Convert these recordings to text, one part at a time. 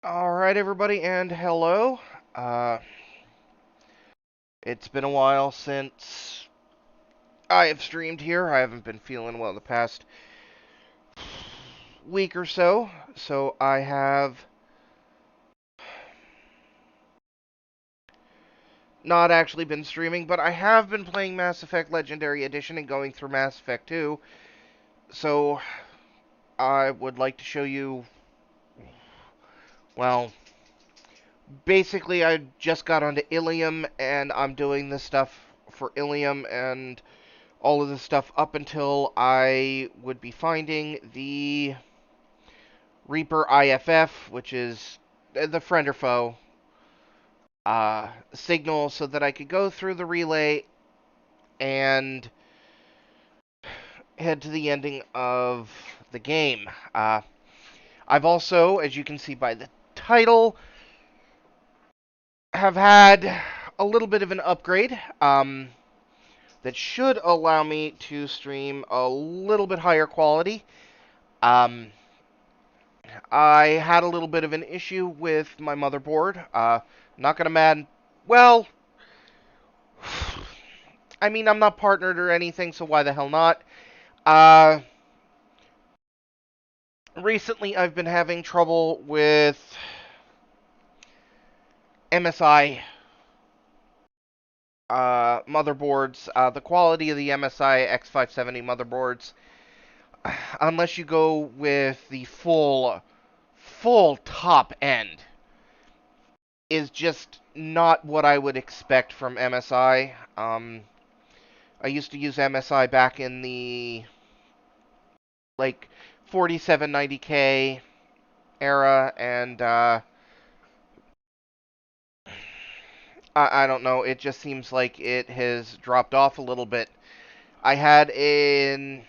Alright, everybody, and hello. Uh, it's been a while since I have streamed here. I haven't been feeling well the past week or so, so I have not actually been streaming, but I have been playing Mass Effect Legendary Edition and going through Mass Effect 2, so I would like to show you, well, basically I just got onto Ilium, and I'm doing this stuff for Ilium, and all of this stuff up until I would be finding the Reaper IFF, which is the friend or foe signal, so that I could go through the relay and head to the ending of the game. I've also, as you can see by the title, have had a little bit of an upgrade that should allow me to stream a little bit higher quality. Um, I had a little bit of an issue with my motherboard. Not gonna mad. Well, I mean, I'm not partnered or anything, so why the hell not? Uh, Recently I've been having trouble with MSI motherboards. The quality of the MSI X570 motherboards, unless you go with the full top end, is just not what I would expect from MSI. I used to use MSI back in the like 4790K era, and I don't know. It just seems like it has dropped off a little bit. I had an,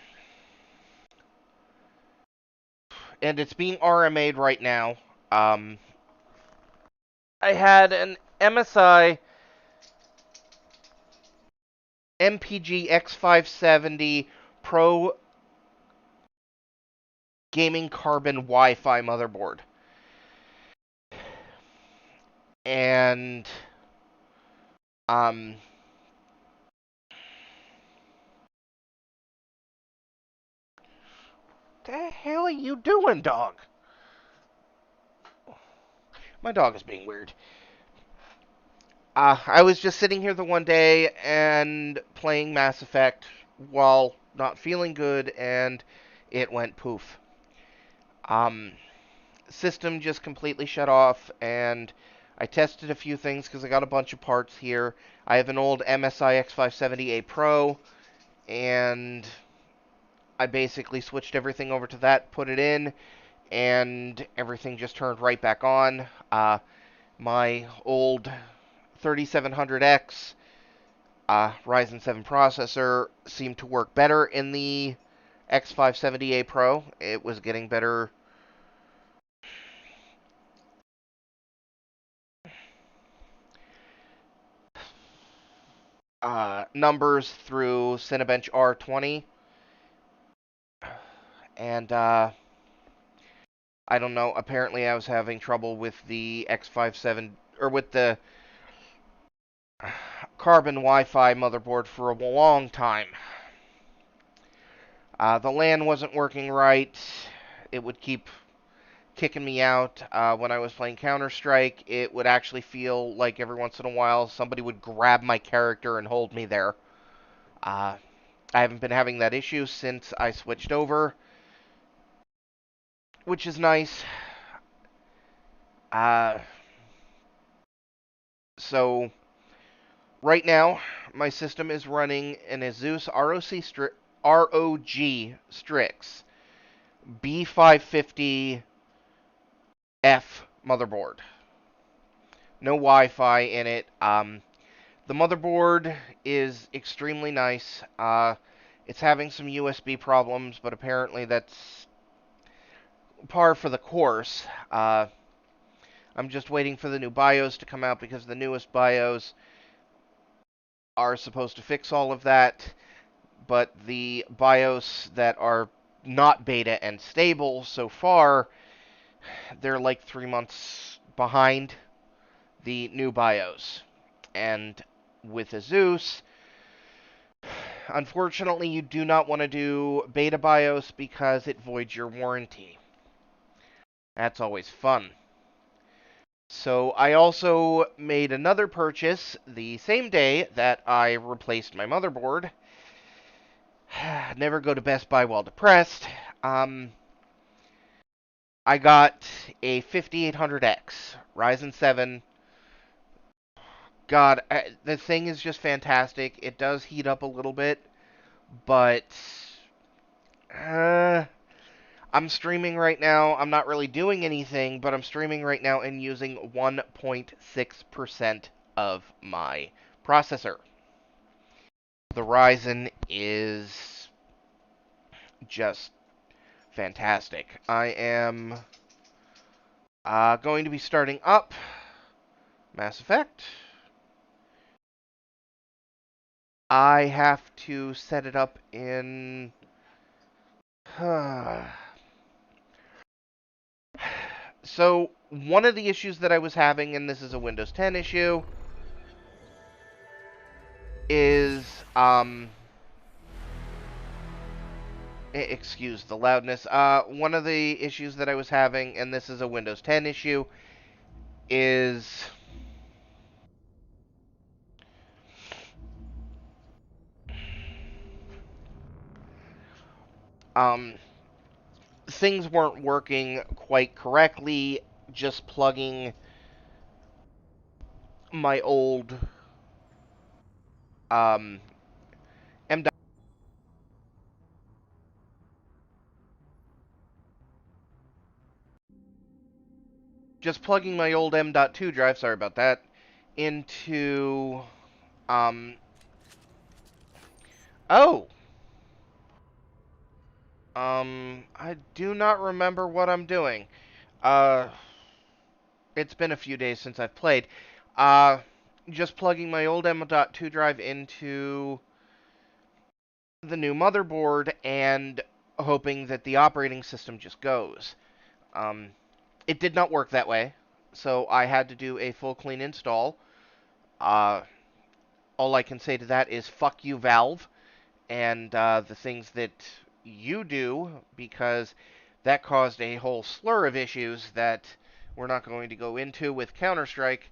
and it's being RMA'd right now. Um, I had an MSI MPG X570 Pro Gaming Carbon Wi-Fi motherboard, and um, the hell are you doing, dog? My dog is being weird. I was just sitting here the one day and playing Mass Effect while not feeling good, and it went poof. Um, System just completely shut off, and I tested a few things because I got a bunch of parts here. I have an old MSI X570A Pro, and I basically switched everything over to that, put it in, and everything just turned right back on. My old 3700X Ryzen 7 processor seemed to work better in the X570A Pro. It was getting better numbers through Cinebench R20, and I don't know. Apparently, I was having trouble with the X57 or with the Carbon Wi-Fi motherboard for a long time. The LAN wasn't working right. It would keep kicking me out. When I was playing Counter-Strike, it would actually feel like every once in a while somebody would grab my character and hold me there. Uh, I haven't been having that issue since I switched over, which is nice. Uh, so, right now, my system is running an Asus ROG Strix B550F motherboard. No Wi-Fi in it. The motherboard is extremely nice. It's having some USB problems, but apparently that's par for the course. I'm just waiting for the new BIOS to come out because the newest BIOS are supposed to fix all of that, but the BIOS that are not beta and stable so far they're like 3 months behind the new BIOS. And with Asus, unfortunately, you do not want to do beta BIOS because it voids your warranty. That's always fun. So I also made another purchase the same day that I replaced my motherboard. Never go to Best Buy while depressed. I got a 5800X Ryzen 7. God, the thing is just fantastic. It does heat up a little bit, but uh, I'm streaming right now. I'm not really doing anything, but I'm streaming right now and using 1.6% of my processor. The Ryzen is just fantastic. I am going to be starting up Mass Effect. I have to set it up in... So, one of the issues that I was having, and this is a Windows 10 issue, is, excuse the loudness. One of the issues that I was having, and this is a Windows 10 issue, is um, things weren't working quite correctly. Just plugging my old um, M. Just plugging my old M.2 drive. Sorry about that. Into um. Oh. I do not remember what I'm doing. Uh, it's been a few days since I've played. Uh, just plugging my old M.2 drive into the new motherboard and hoping that the operating system just goes. Um, it did not work that way, so I had to do a full clean install. Uh, all I can say to that is fuck you, Valve, and the things that you do, because that caused a whole slur of issues that we're not going to go into with Counter-Strike.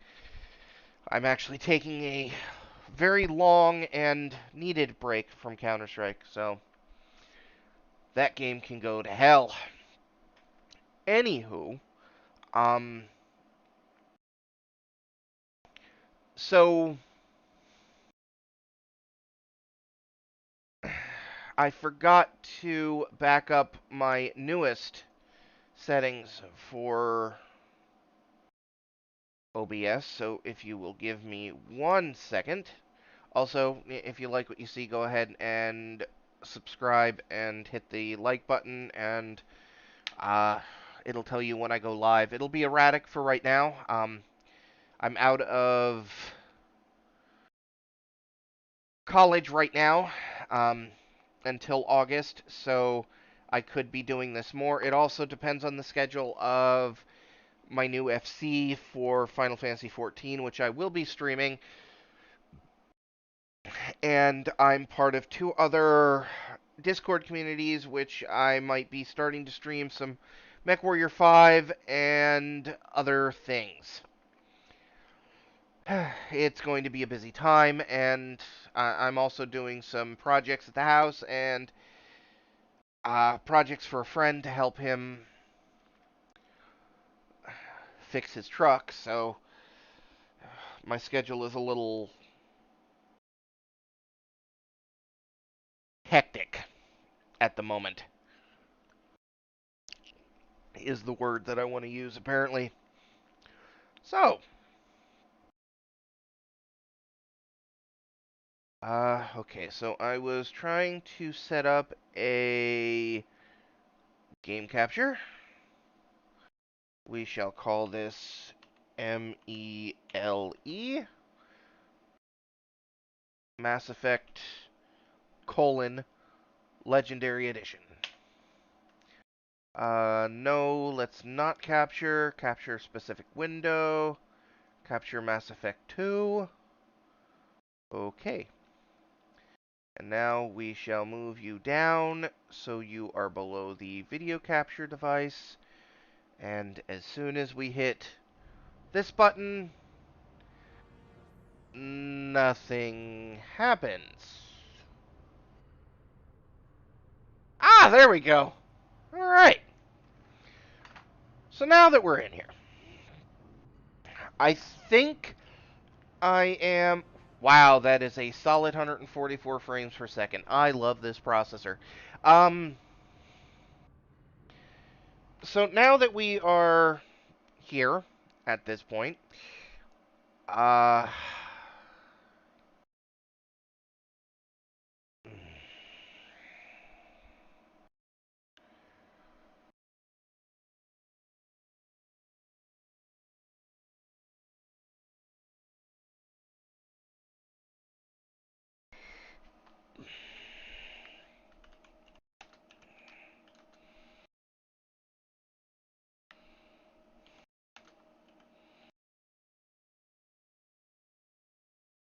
I'm actually taking a very long and needed break from Counter-Strike, so that game can go to hell. Anywho, um, so I forgot to back up my newest settings for OBS, so if you will give me 1 second. Also, if you like what you see, go ahead and subscribe and hit the like button, and it'll tell you when I go live. It'll be erratic for right now. I'm out of college right now until August, so I could be doing this more. It also depends on the schedule of my new FC for Final Fantasy XIV, which I will be streaming. And I'm part of two other Discord communities, which I might be starting to stream some MechWarrior 5 and other things. It's going to be a busy time, and I'm also doing some projects at the house and projects for a friend to help him fix his truck, so my schedule is a little hectic at the moment, is the word that I want to use, apparently. So, okay, so I was trying to set up a game capture. We shall call this MELE, Mass Effect, colon, Legendary Edition. No, let's not capture. Capture specific window. Capture Mass Effect 2. Okay. And now we shall move you down so you are below the video capture device. And as soon as we hit this button, nothing happens. Ah, there we go. Alright. So now that we're in here, I think I am... Wow, that is a solid 144 frames per second. I love this processor. Um, so now that we are here at this point, uh,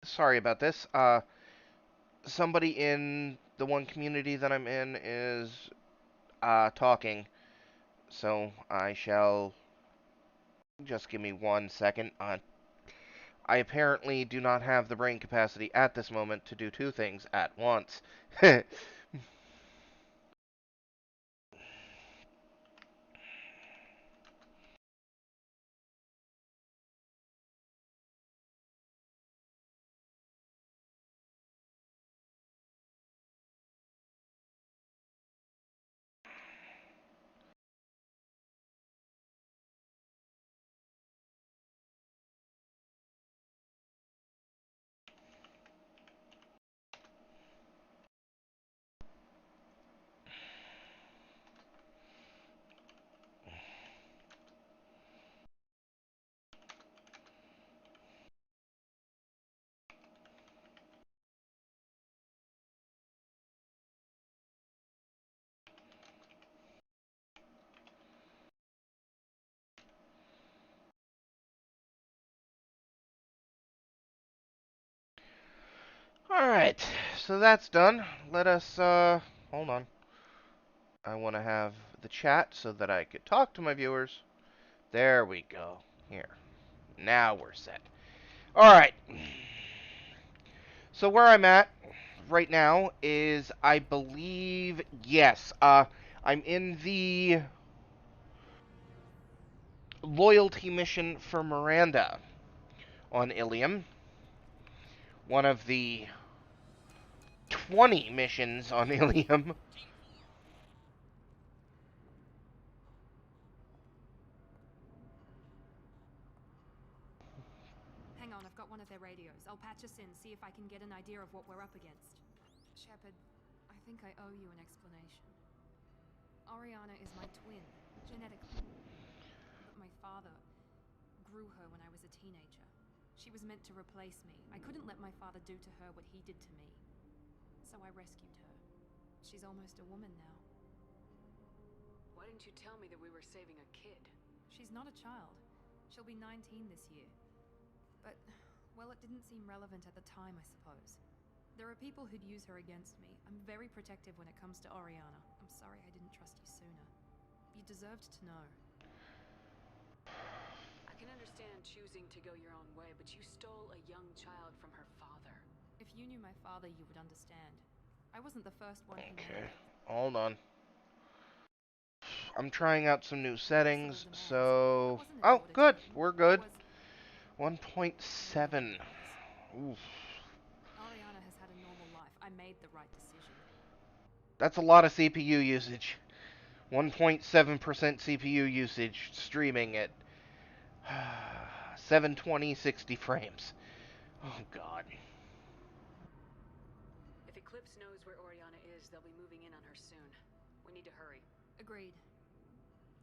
sorry about this. Somebody in the one community that I'm in is talking, so I shall just give me 1 second. I apparently do not have the brain capacity at this moment to do two things at once. Alright, so that's done. Let us, hold on. I want to have the chat so that I could talk to my viewers. There we go. Here. Now we're set. Alright. So where I'm at right now is, I believe, yes, I'm in the loyalty mission for Miranda on Ilium. One of the 20 missions on Ilium. Hang on, I've got one of their radios. I'll patch us in, see if I can get an idea of what we're up against. Shepard, I think I owe you an explanation. Oriana is my twin, genetically. But my father grew her when I was a teenager. She was meant to replace me. I couldn't let my father do to her what he did to me. So I rescued her. She's almost a woman now. Why didn't you tell me that we were saving a kid? She's not a child. She'll be 19 this year. But, well, it didn't seem relevant at the time, I suppose. There are people who'd use her against me. I'm very protective when it comes to Oriana. I'm sorry I didn't trust you sooner. You deserved to know. I can understand choosing to go your own way, but you stole a young child from her father. If you knew my father, you would understand. I wasn't the first one who Okay, married. hold on. I'm trying out some new settings, so... Oh, good, we're good. 1.7. Oof. Oriana has had a normal life. I made the right decision. That's a lot of CPU usage. 1.7% CPU usage streaming at 720, 60 frames. Oh, God. If Eclipse knows where Oriana is, they'll be moving in on her soon. We need to hurry. Agreed.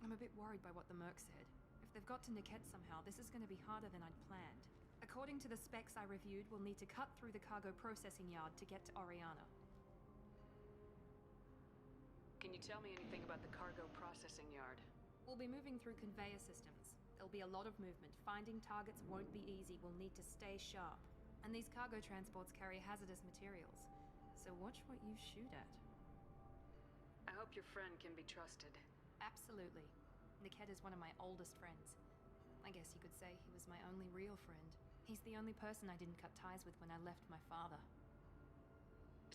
I'm a bit worried by what the Merc said. If they've got to Niket somehow, this is going to be harder than I'd planned. According to the specs I reviewed, we'll need to cut through the cargo processing yard to get to Oriana. Can you tell me anything about the cargo processing yard? We'll be moving through conveyor systems. There'll be a lot of movement. Finding targets won't be easy. We'll need to stay sharp. And these cargo transports carry hazardous materials. So watch what you shoot at. I hope your friend can be trusted. Absolutely. Niket is one of my oldest friends. I guess you could say he was my only real friend. He's the only person I didn't cut ties with when I left my father.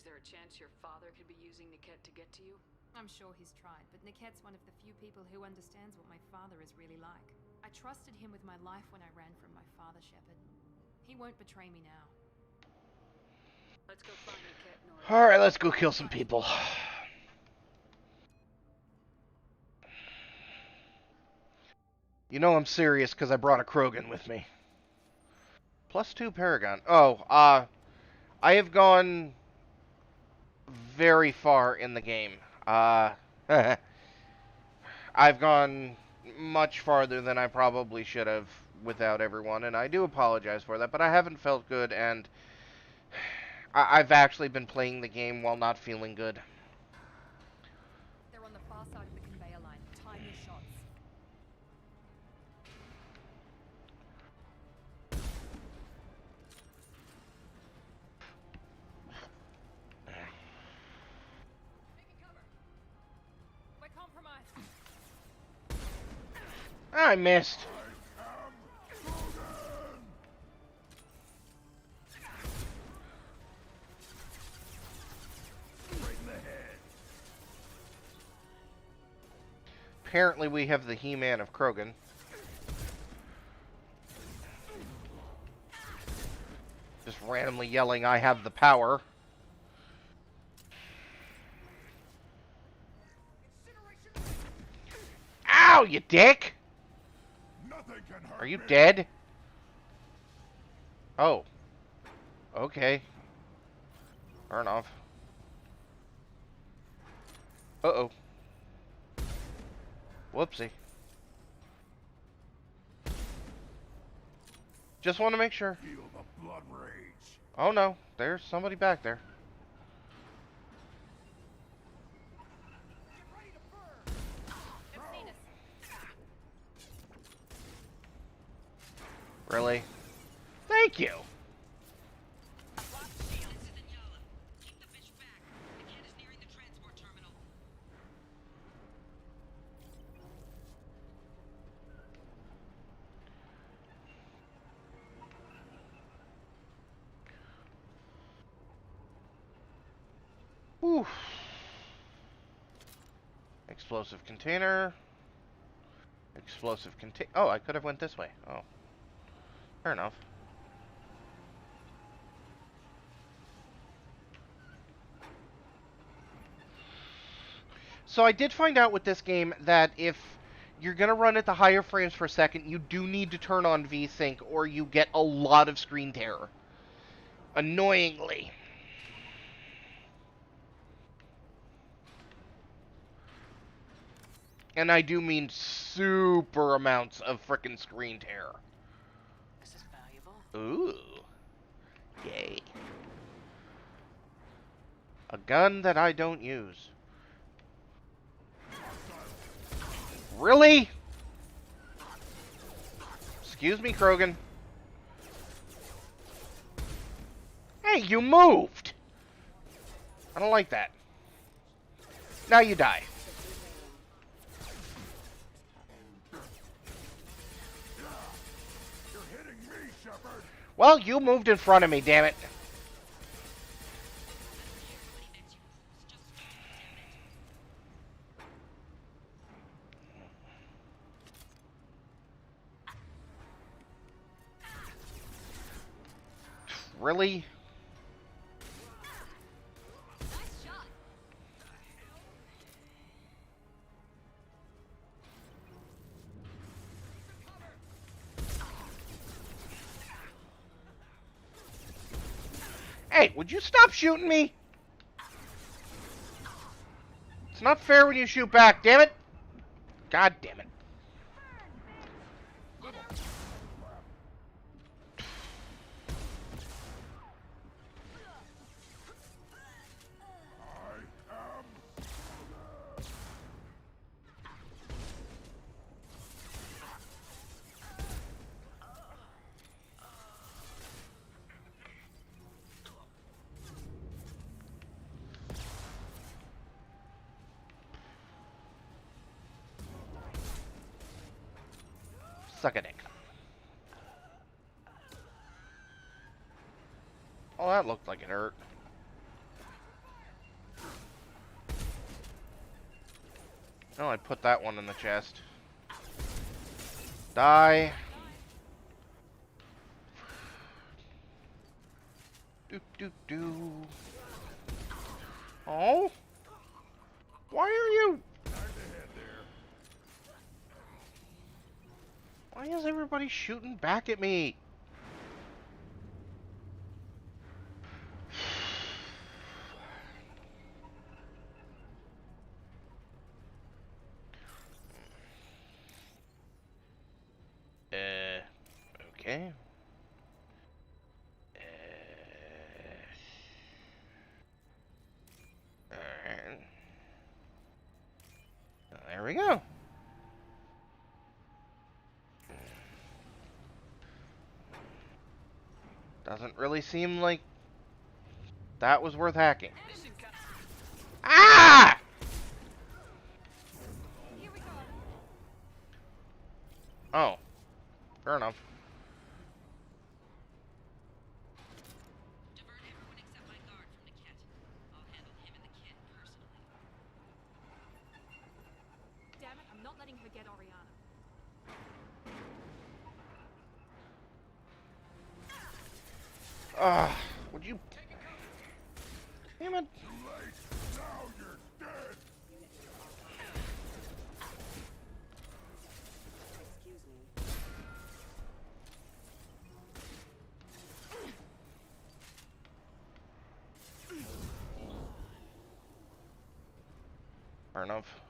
Is there a chance your father could be using Niket to get to you? I'm sure he's tried, but Niket's one of the few people who understands what my father is really like. I trusted him with my life when I ran from my father, Shepard. He won't betray me now. Let's go find Niket, Nora. Alright, let's go kill some people. You know I'm serious because I brought a Krogan with me. +2 Paragon. Oh, I have gone very far in the game. I've gone much farther than I probably should have without everyone, and I do apologize for that, but I haven't felt good, and I've actually been playing the game while not feeling good. They're on the far side of the conveyor line. Time your shots. Taking cover. We're compromised. I missed. Apparently we have the He-Man of Krogan. Just randomly yelling, I have the power. Ow, you dick! Are you dead? Oh. Okay. Turn off. Uh-oh. Whoopsie. Just want to make sure. Feel the blood rage. Oh no, there's somebody back there. Really? Thank you. Whew. Explosive container. Explosive container. Oh, I could have went this way. Oh. Fair enough. So I did find out with this game that if you're going to run at the higher frames per second, you do need to turn on VSync or you get a lot of screen terror. Annoyingly. And I do mean super amounts of frickin' screen terror. This is valuable. Ooh. Yay. A gun that I don't use. Really? Excuse me, Krogan. Hey, you moved! I don't like that. Now you die. You're hitting me, Shepard. Well, you moved in front of me, damn it. Really? Hey, would you stop shooting me? It's not fair when you shoot back, damn it. God damn it. Suck a dick. Oh, that looked like it hurt. Oh, I put that one in the chest. Die. Doop doop doo. Oh? Why are you? Why is everybody shooting back at me? Okay. Alright. There we go. Doesn't really seem like that was worth hacking. Ah! Here we go. Oh. Fair enough. Divert everyone except my guard from the kit. I'll handle him and the kid personally. Damn it, I'm not letting her get Oriana. Would you... Damn it. Now you're dead. Excuse me. Fair enough.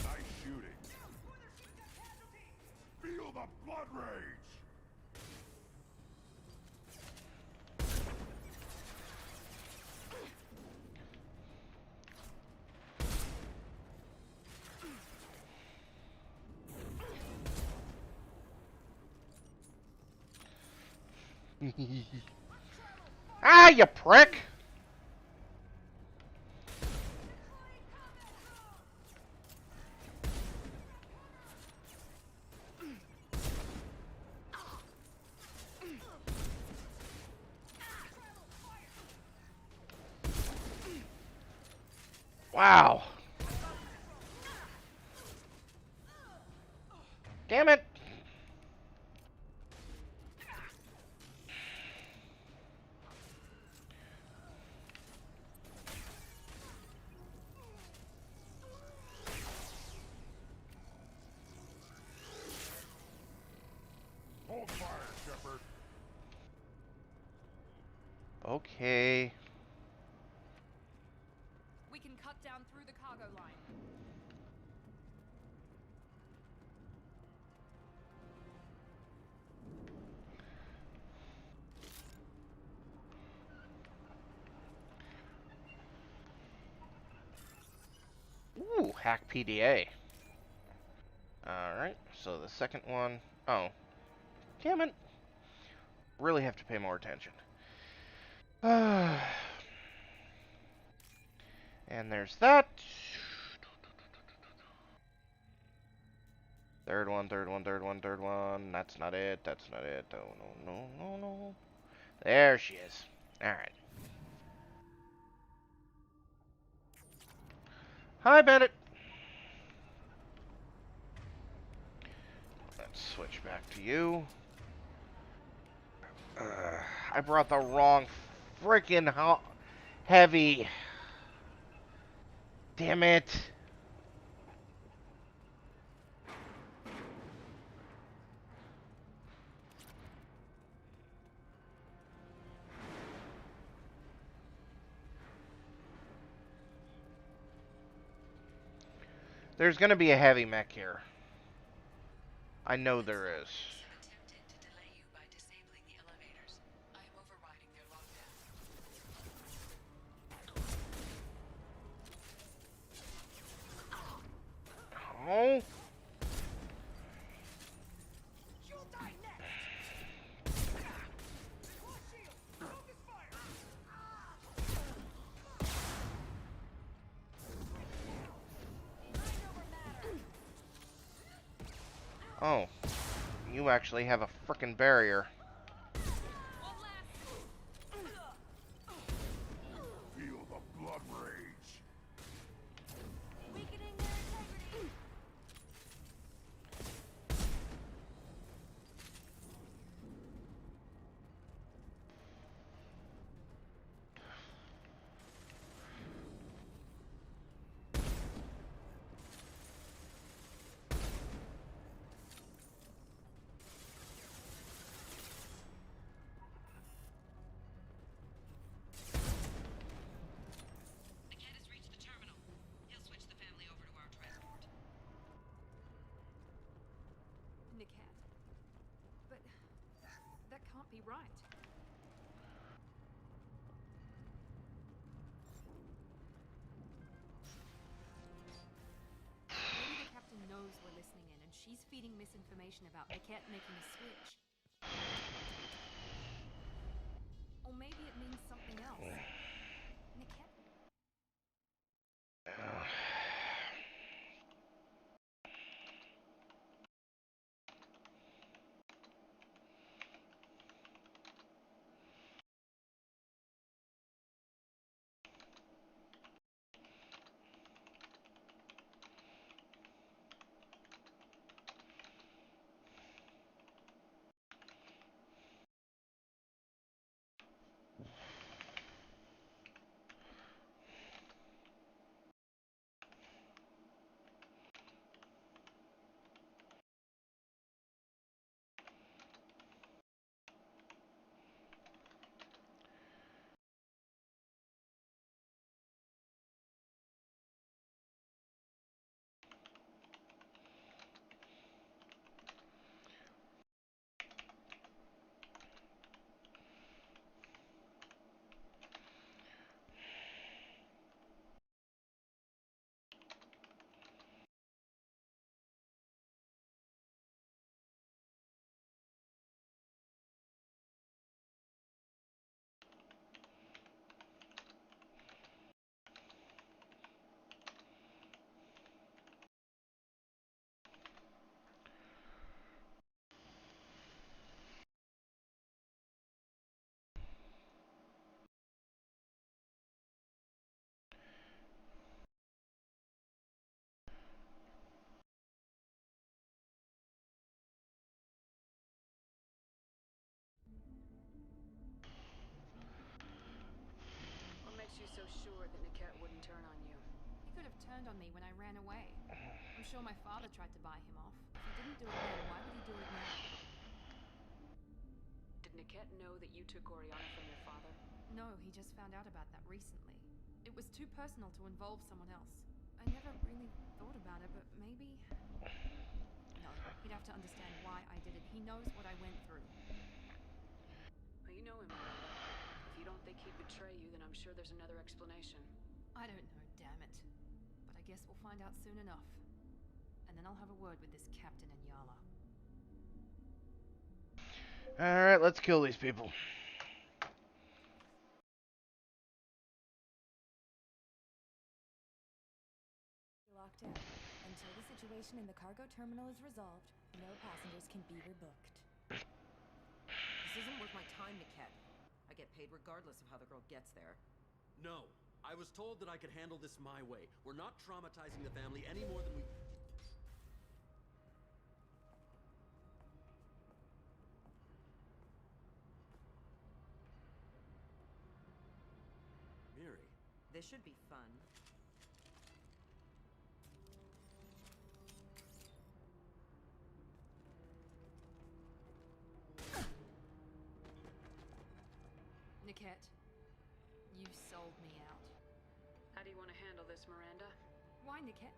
Nice shooting. Feel the blood rage. Ah, you prick! Wow. Damn it. Hold fire, Shepard. Okay. We can cut down through the cargo line. Ooh, hack PDA. Alright, so the second one... Oh. Damn it. Really have to pay more attention. And there's that. Third one, third one, third one, third one. That's not it. That's not it. Oh, no, no, no, no. There she is. Alright. Hi, Bennett. Let's switch back to you. I brought the wrong freaking heavy. Damn it. There's gonna be a heavy mech here. I know there is. Attempted to delay you by disabling the elevators. I am overriding Oh, you actually have a frickin' barrier. Feel the blood rage. Weakening their integrity. The cat has reached the terminal. He'll switch the family over to our transport. Niket. But that can't be right. Maybe the captain knows we're listening in, and she's feeding misinformation about Niket making a switch. Or maybe it means something else. Niket? What makes you so sure that Niket wouldn't turn on you? He could have turned on me when I ran away. I'm sure my father tried to buy him off. If he didn't do it then, why would he do it now? Did Niket know that you took Oriana from your father? No, he just found out about that recently. It was too personal to involve someone else. I never really thought about it, but maybe... No, he'd have to understand why I did it. He knows what I went through. Well, you know him, Miranda. If you don't think he'd betray you, then I'm sure there's another explanation. I don't know, damn it. But I guess we'll find out soon enough. And then I'll have a word with this captain and Yala. Alright, let's kill these people. Locked out. Until the situation in the cargo terminal is resolved, no passengers can be rebooked. This isn't worth my time, Niket. I get paid regardless of how the girl gets there. No. I was told that I could handle this my way. We're not traumatizing the family any more than we... Miri. This should be fun. Niket, you sold me out. How do you want to handle this, Miranda? Why, Niket?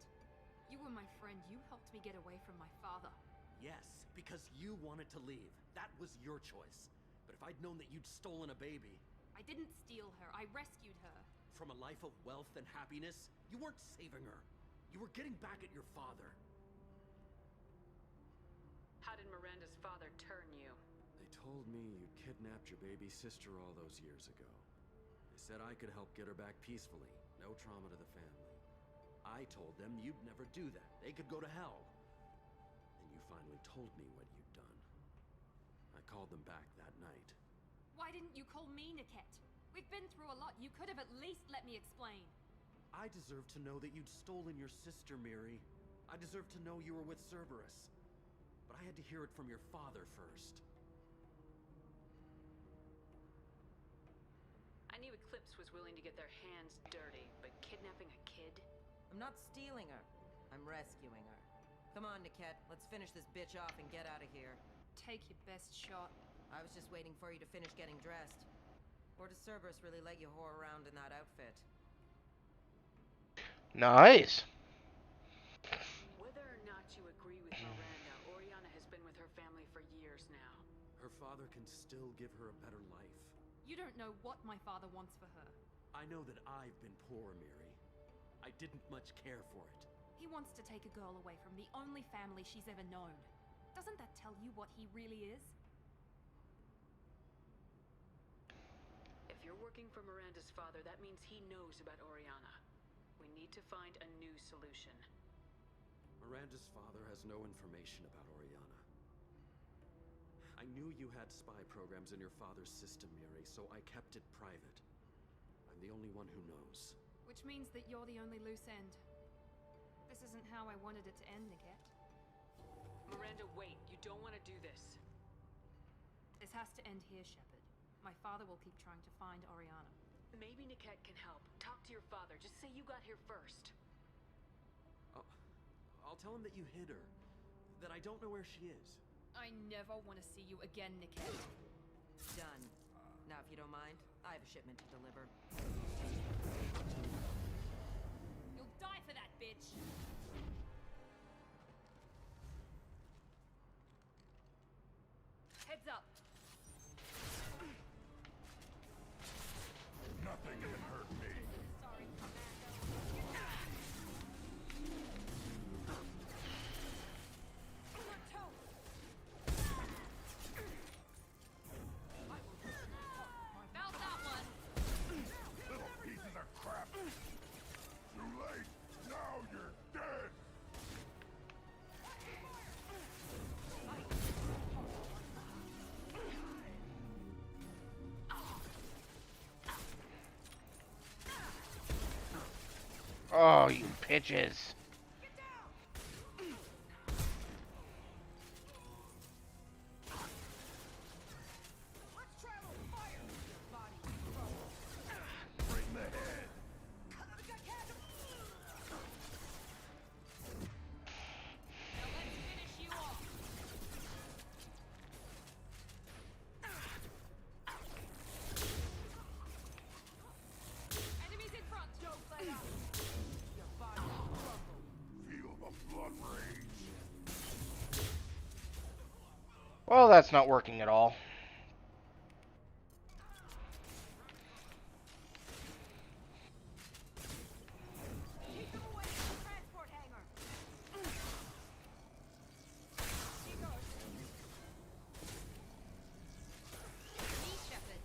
You were my friend. You helped me get away from my father. Yes, because you wanted to leave. That was your choice. But if I'd known that you'd stolen a baby... I didn't steal her. I rescued her. From a life of wealth and happiness, you weren't saving her. You were getting back at your father. How did Miranda's father turn you? They told me you kidnapped your baby sister all those years ago. They said I could help get her back peacefully. No trauma to the family. I told them you'd never do that. They could go to hell. And you finally told me what you'd done. I called them back that night. Why didn't you call me, Niket? We've been through a lot. You could have at least let me explain. I deserve to know that you'd stolen your sister, Miri. I deserve to know you were with Cerberus. But I had to hear it from your father first. I knew Eclipse was willing to get their hands dirty, but kidnapping a kid? I'm not stealing her. I'm rescuing her. Come on, Niket. Let's finish this bitch off and get out of here. Take your best shot. I was just waiting for you to finish getting dressed. Or does Cerberus really let you whore around in that outfit? Nice. Whether or not you agree with Miranda, Oriana has been with her family for years now. Her father can still give her a better life. You don't know what my father wants for her. I know that I've been poor, Miri. I didn't much care for it. He wants to take a girl away from the only family she's ever known. Doesn't that tell you what he really is? If you're working for Miranda's father, that means he knows about Oriana. We need to find a new solution. Miranda's father has no information about Oriana. I knew you had spy programs in your father's system, Miri, so I kept it private. I'm the only one who knows. Which means that you're the only loose end. This isn't how I wanted it to end, Niket. Miranda, wait. You don't want to do this. This has to end here, Shepard. My father will keep trying to find Oriana. Maybe Niket can help. Talk to your father. Just say you got here first. I'll tell him that you hid her. That I don't know where she is. I never want to see you again, Niket. Done. Now, if you don't mind, I have a shipment to deliver. You'll die for that, bitch! Heads up! Nothing can hurt me. Sorry, Commando. Felt that one! Little pieces of crap. Too late. Now you're dead. Oh, you pitches. Bring the head. Now let's finish you off! Enemies in front! Don't let up! Your body will crumble. Feel the blood rage. Well, that's not working at all. Keep them away from the transport hangar! Here goes. Me, Shepard.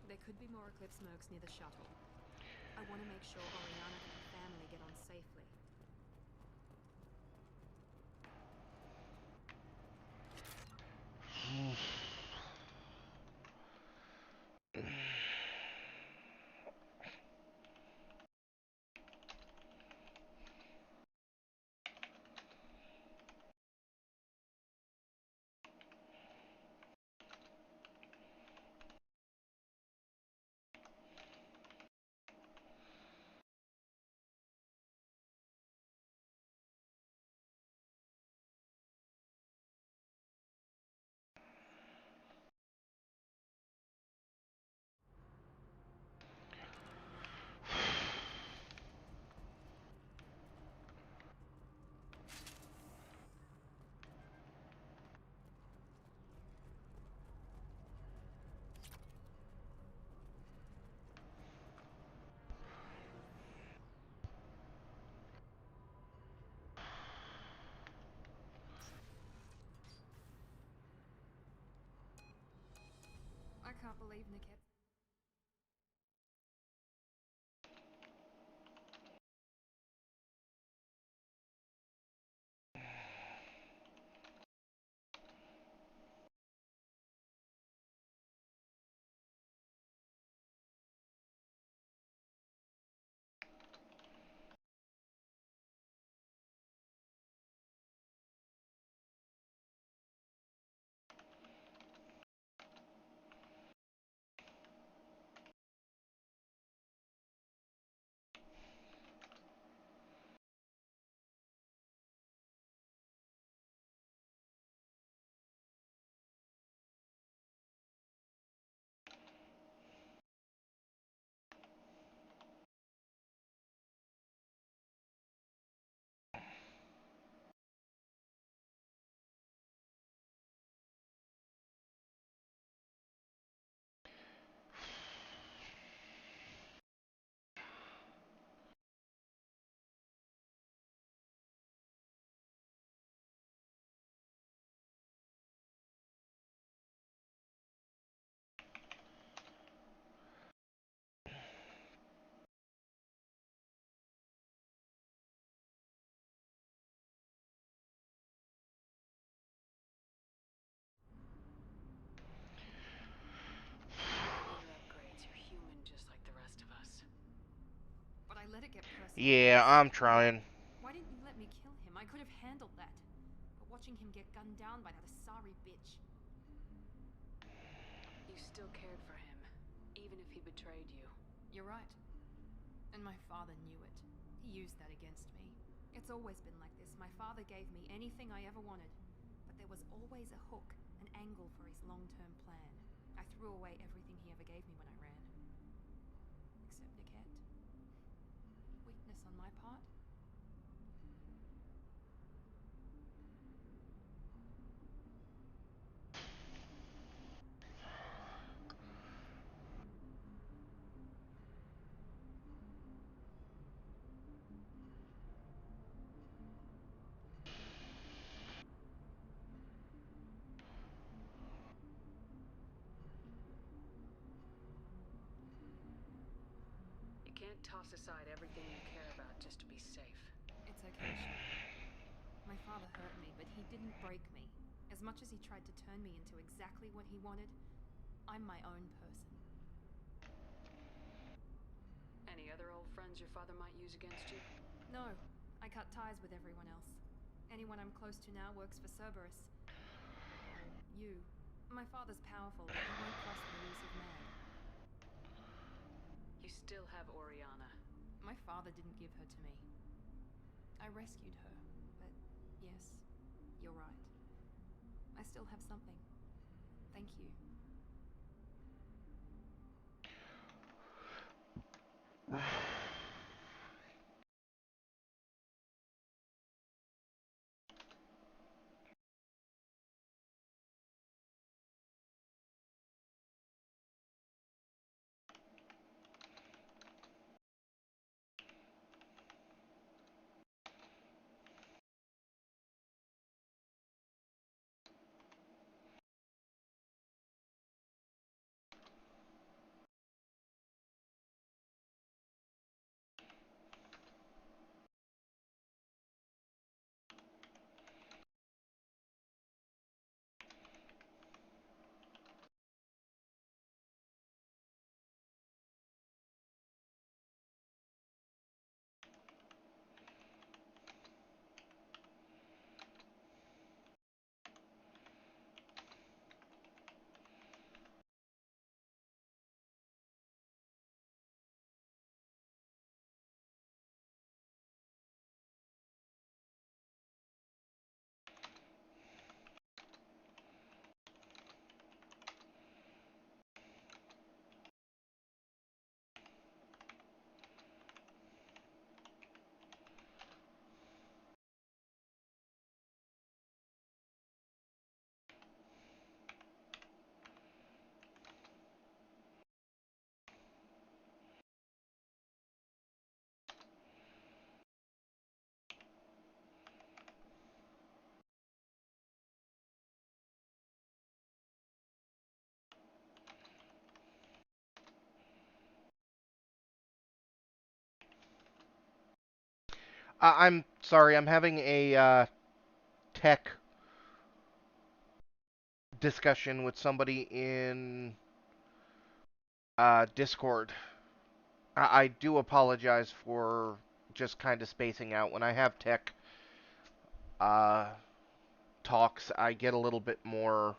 There could be more Eclipse mercs near the shuttle. I want to make sure Oriana and her family get on safely. I can't believe Niket let it get personal. Yeah, I'm trying. Why didn't you let me kill him? I could have handled that. But watching him get gunned down by that Asari bitch. You still cared for him, even if he betrayed you. You're right. And my father knew it. He used that against me. It's always been like this. My father gave me anything I ever wanted. But there was always a hook, an angle for his long-term plan. I threw away everything he ever gave me when I ran. Except Niket. Weakness on my part. You can't toss aside everything you care about just to be safe. It's okay, Shepard. My father hurt me, but he didn't break me. As much as he tried to turn me into exactly what he wanted, I'm my own person. Any other old friends your father might use against you? No, I cut ties with everyone else. Anyone I'm close to now works for Cerberus. Or you. My father's powerful, but he won't cross the elusive man. You still have Oriana. My father didn't give her to me. I rescued her, but yes, you're right. I still have something. Thank you. I'm sorry, I'm having a tech discussion with somebody in Discord. I do apologize for just kind of spacing out. When I have tech uh, talks, I get a little bit more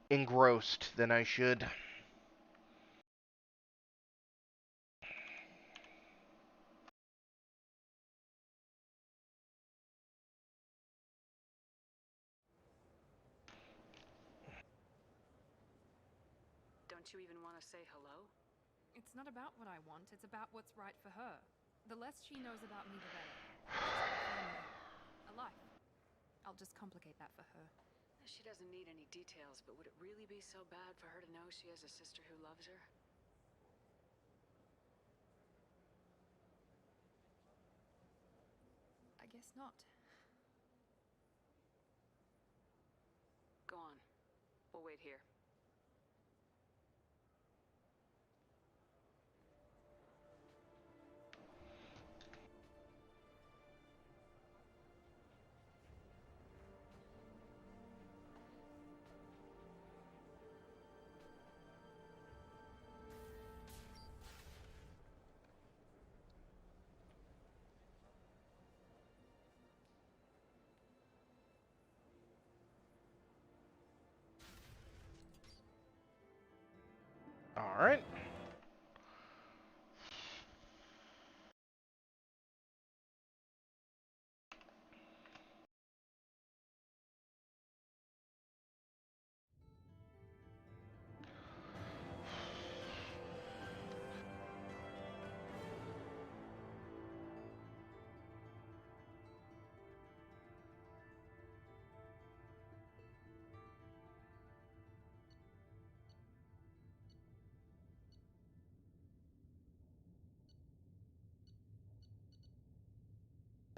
engrossed than I should. Don't you even want to say hello? It's not about what I want, it's about what's right for her. The less she knows about me, the better. She's got a family, a life. I'll just complicate that for her. She doesn't need any details, but would it really be so bad for her to know she has a sister who loves her? I guess not. Go on. We'll wait here. All right.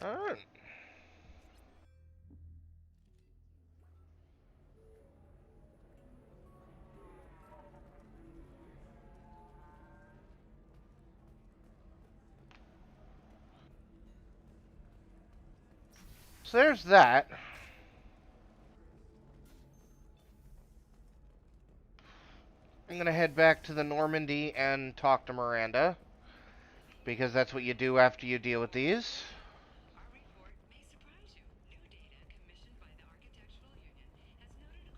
All right. So there's that. I'm gonna head back to the Normandy and talk to Miranda, because that's what you do after you deal with these. Our report may surprise you. New data commissioned by the Architectural Union has noted a correlation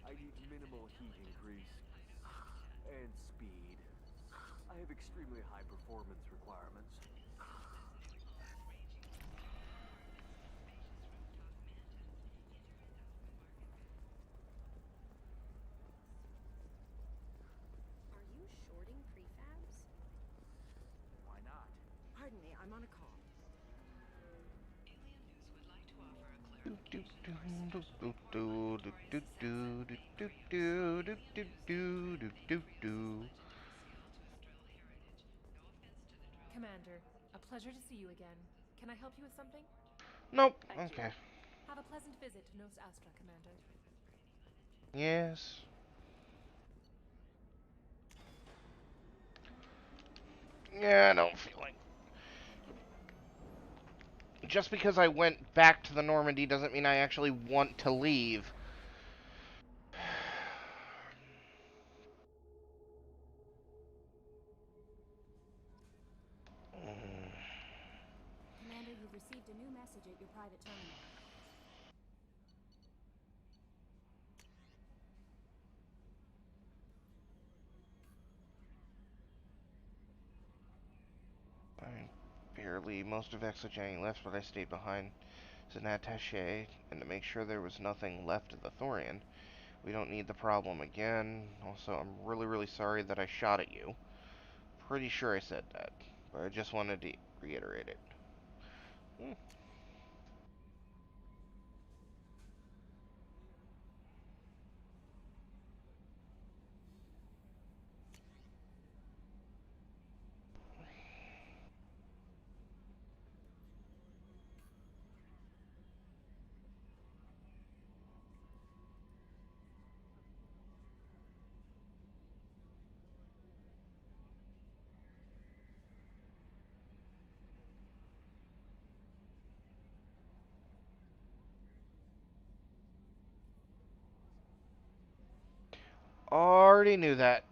I between need minimal heat increase and speed. I have extremely high performance requirements. Are you shorting prefabs? Why not? Pardon me, I'm on a call. Alien News would like to offer a Do do clarification do of our do special do report do on do Laboratory's do assets do and do create do a do new do system do that do increases do. legitimacy to Astrel heritage. No offense to the drone. Commander, a pleasure to see you again. Can I help you with something? Nope. Thank you. Okay. Have a pleasant visit to Nos Astra, Commander. Yes. Yeah, I don't feel like. Just because I went back to the Normandy doesn't mean I actually want to leave. Commander, you've received a new message at your private terminal. I barely. Most of Exogeny left, but I stayed behind as an attaché, and to make sure there was nothing left of the Thorian. We don't need the problem again. Also, I'm really, really sorry that I shot at you. Pretty sure I said that, but I just wanted to reiterate it. Hmm. Already knew that.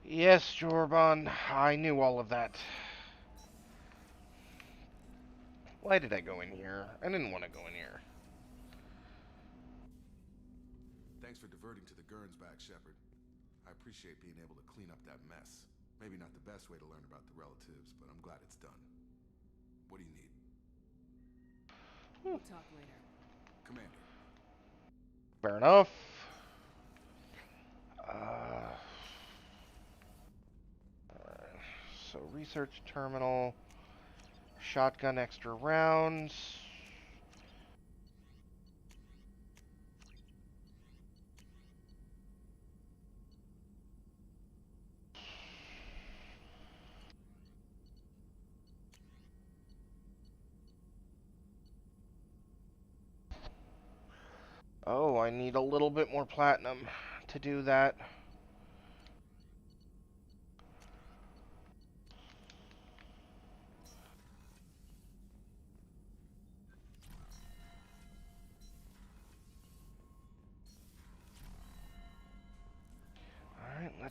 Yes, Jorban, I knew all of that. Why did I go in here? I didn't want to go in here. Thanks for diverting to the Gurns back, Shepard. I appreciate being able to clean up that mess. Maybe not the best way to learn about the relatives, but I'm glad it's done. What do you need? We'll talk later. Commander. Fair enough. Uh, so research terminal, shotgun extra rounds. Oh, I need a little bit more platinum to do that.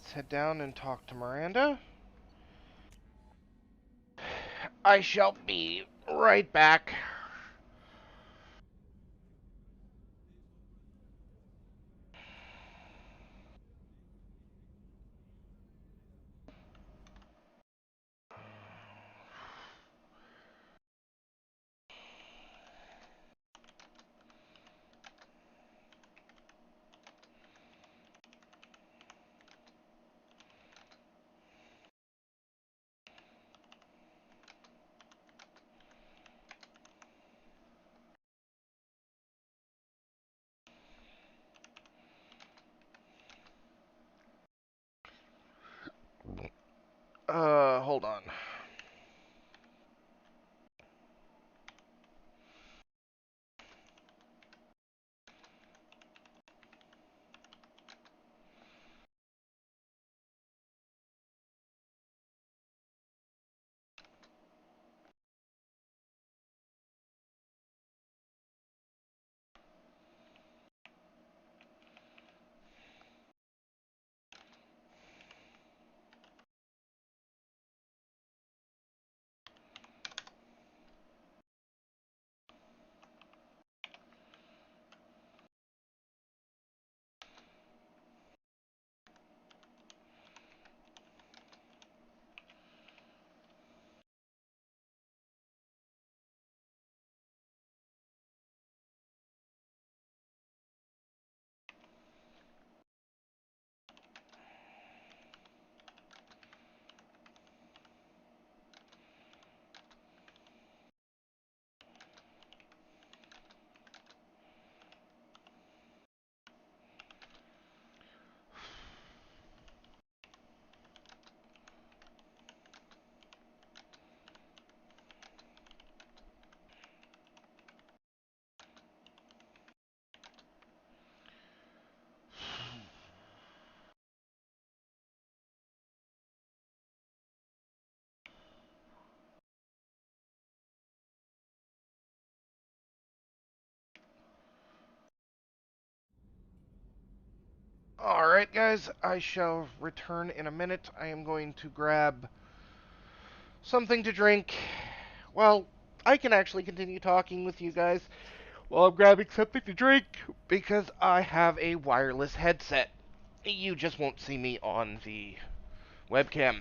let's head down and talk to Miranda. I shall be right back. Hold on. Alright, guys, I shall return in a minute. I am going to grab something to drink. Well, I can actually continue talking with you guys while I'm grabbing something to drink because I have a wireless headset. You just won't see me on the webcam.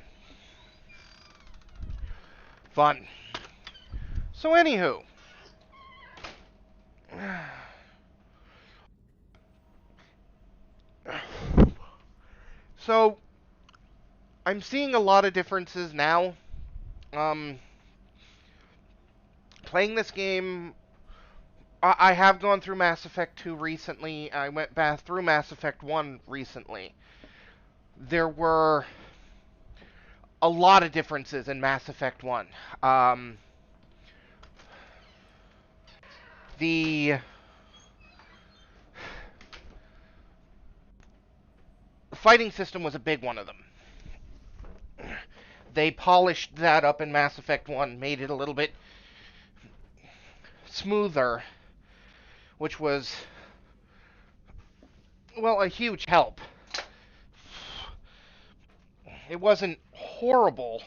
Fun. So, anywho. So, I'm seeing a lot of differences now. Um, Playing this game, I have gone through Mass Effect 2 recently. I went back through Mass Effect 1 recently. There were a lot of differences in Mass Effect 1. The fighting system was a big one of them. They polished that up in Mass Effect 1, made it a little bit smoother, which was, well, a huge help. It wasn't horrible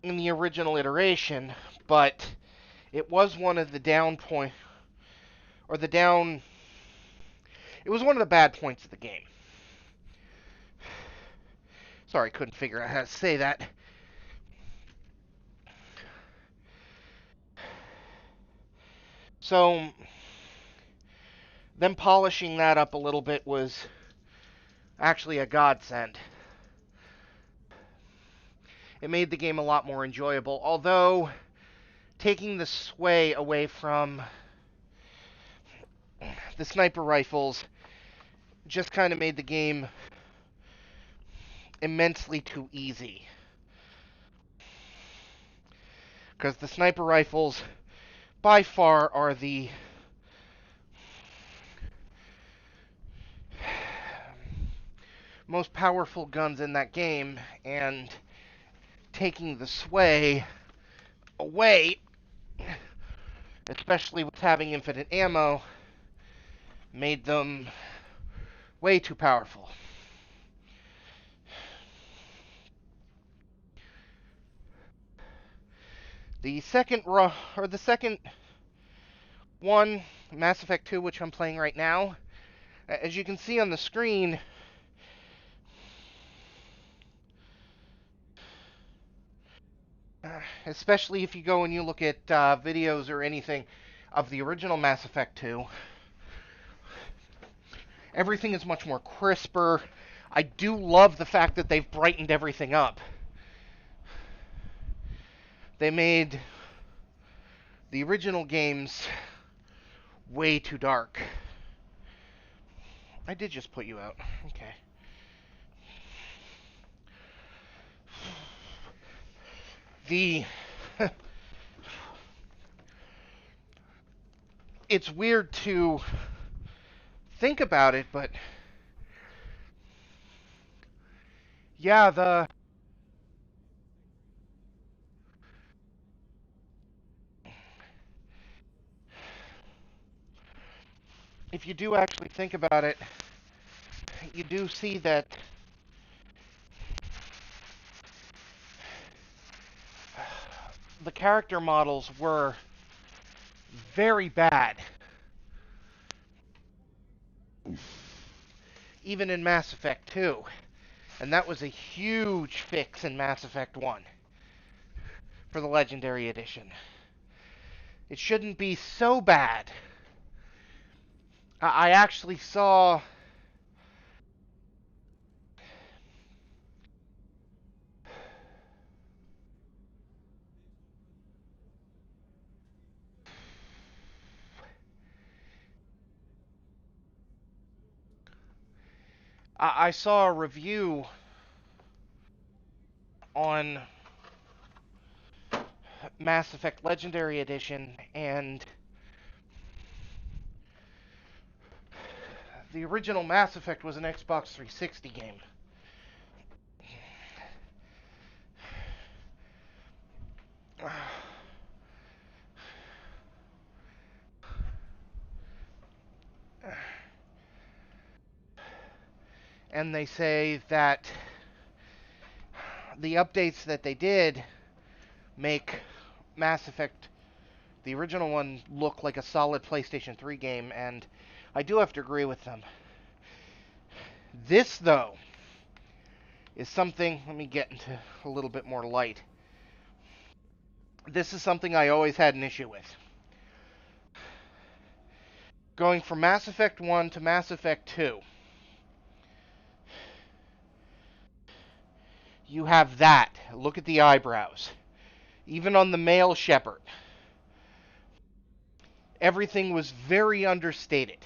in the original iteration, but it was one of the down point, or the down, it was one of the bad points of the game. Sorry, couldn't figure out how to say that. So, them polishing that up a little bit was actually a godsend. It made the game a lot more enjoyable, although taking the sway away from the sniper rifles just kind of made the game immensely too easy. Because the sniper rifles, by far, are the most powerful guns in that game, and taking the sway away, especially with having infinite ammo, made them Way too powerful. The second one, Mass Effect 2, which I'm playing right now, as you can see on the screen, especially if you go and you look at videos or anything of the original Mass Effect 2, everything is much more crisper. I do love the fact that they've brightened everything up. They made the original games way too dark. I did just put you out. Okay. The it's weird to think about it, but yeah, if you do actually think about it, you do see that the character models were very bad. Even in Mass Effect 2. And that was a huge fix in Mass Effect 1 for the Legendary Edition. It shouldn't be so bad. I actually saw... I saw a review on Mass Effect Legendary Edition, and the original Mass Effect was an Xbox 360 game. And they say that the updates that they did make Mass Effect, the original one, look like a solid PlayStation 3 game, and I do have to agree with them. This, though, is something, let me get into a little bit more light. This is something I always had an issue with. Going from Mass Effect 1 to Mass Effect 2, you have that. Look at the eyebrows. Even on the male Shepard, everything was very understated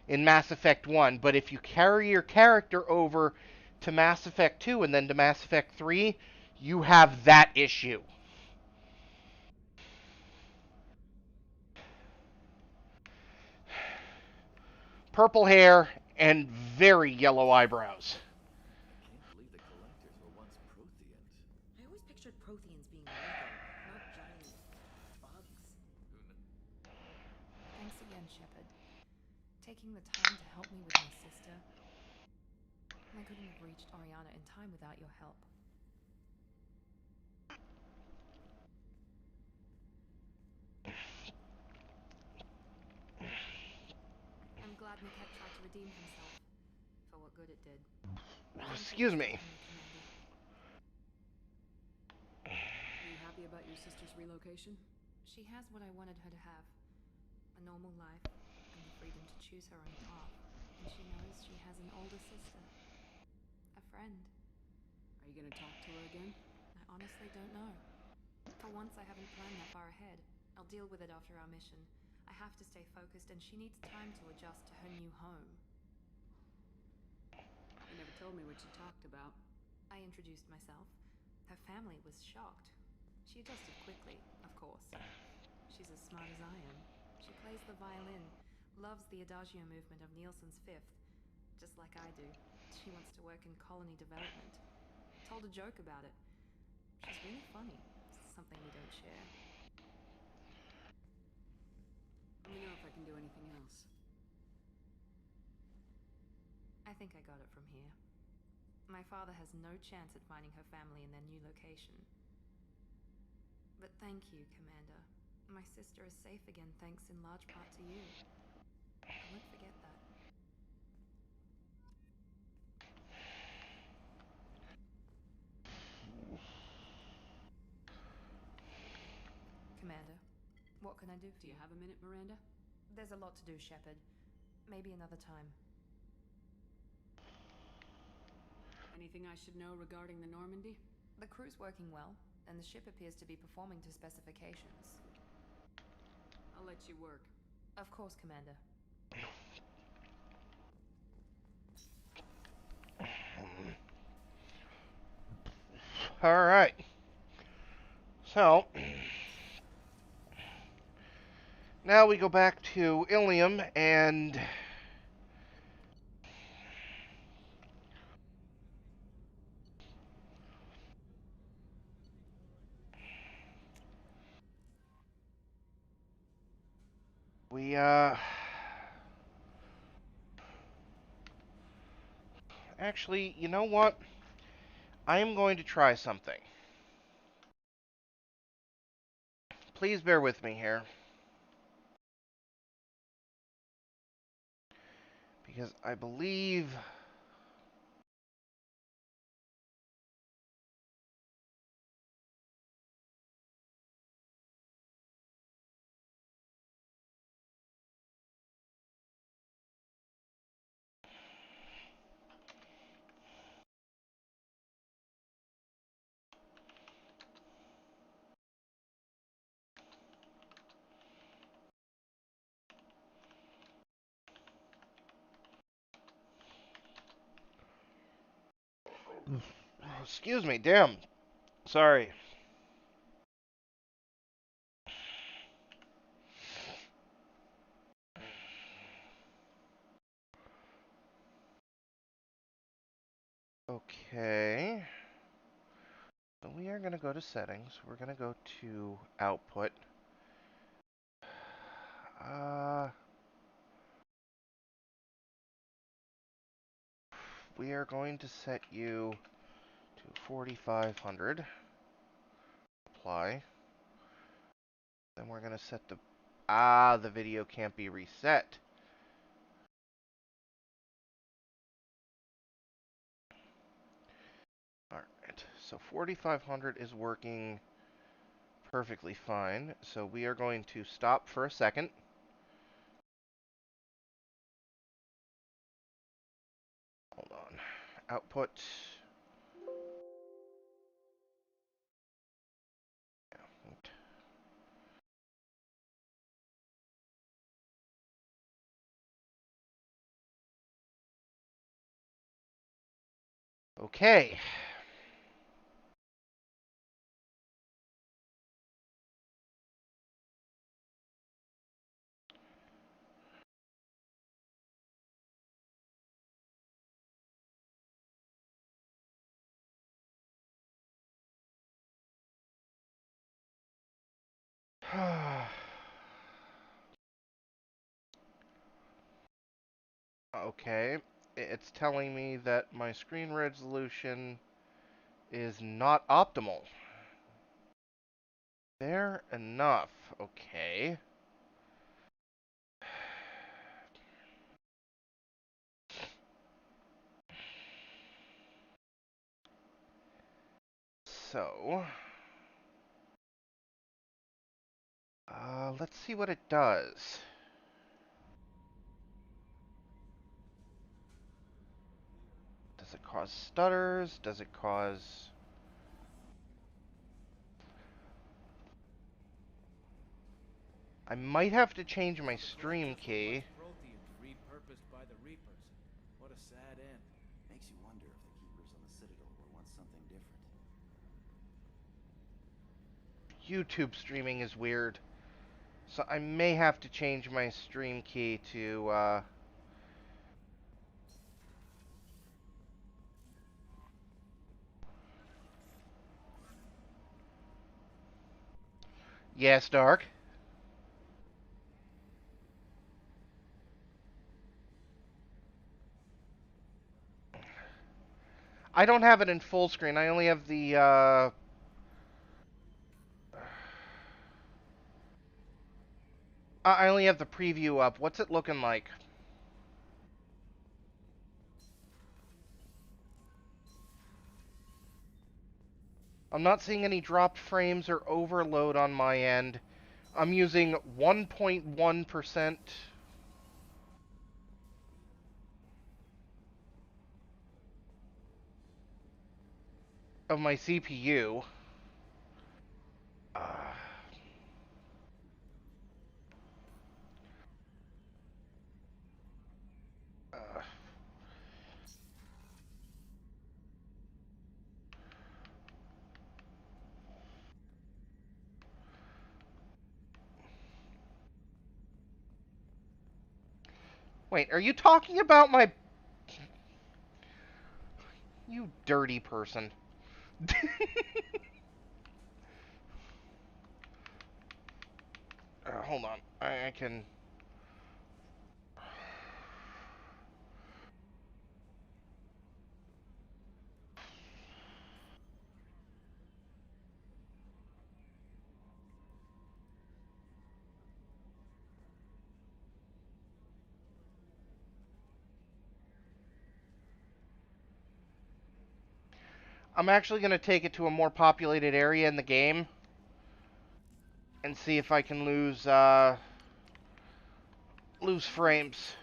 in Mass Effect 1, but if you carry your character over to Mass Effect 2 and then to Mass Effect 3, you have that issue. Purple hair and very yellow eyebrows. Can't believe the collectors were once Protheans. I always pictured Protheans being Lego, not giant bugs. Thanks again, Shepard. Taking the time to help me with my sister. I couldn't have reached Oriana in time without your help. I'm glad Niket tried to redeem himself for what good it did. Excuse me. Are you happy about your sister's relocation? She has what I wanted her to have. A normal life and the freedom to choose her own path. And she knows she has an older sister. A friend. Are you gonna talk to her again? I honestly don't know. For once, I haven't planned that far ahead. I'll deal with it after our mission. I have to stay focused, and she needs time to adjust to her new home. You never told me what you talked about. I introduced myself. Her family was shocked. She adjusted quickly, of course. She's as smart as I am. She plays the violin, loves the adagio movement of Nielsen's Fifth, just like I do. She wants to work in colony development. Told a joke about it. She's really funny. Something we don't share. Let me know if I can do anything else. I think I got it from here. My father has no chance at finding her family in their new location. But thank you, Commander. My sister is safe again thanks in large part to you. I won't forget that. Commander, what can I do for Do you? you have a minute, Miranda? There's a lot to do, Shepard. Maybe another time. Anything I should know regarding the Normandy? The crew's working well, and the ship appears to be performing to specifications. I'll let you work. Of course, Commander. All right. So, now we go back to Ilium and we, actually, you know what? I am going to try something. Please bear with me here. Because I believe excuse me, damn. Sorry. Okay. So we are going to go to settings. We're going to go to output. We are going to set you to 4500. Apply. Then we're going to set the video can't be reset. Alright, so 4500 is working perfectly fine. So we are going to stop for a second. Hold on. Output. Okay. Okay. It's telling me that my screen resolution is not optimal. Fair enough. Okay. So, let's see what it does. Does it cause stutters? Does it cause... I might have to change my stream key. Protheans repurposed by the Reapers. What a sad end. Makes you wonder if the Keepers on the Citadel were once something different. YouTube streaming is weird. So I may have to change my stream key to, Yes, Dark. I don't have it in full screen. I only have the, I only have the preview up. What's it looking like? I'm not seeing any dropped frames or overload on my end. I'm using 1.1% of my CPU. Uh, Wait, are you talking about my... You dirty person. Hold on. I can... I'm actually going to take it to a more populated area in the game and see if I can lose frames.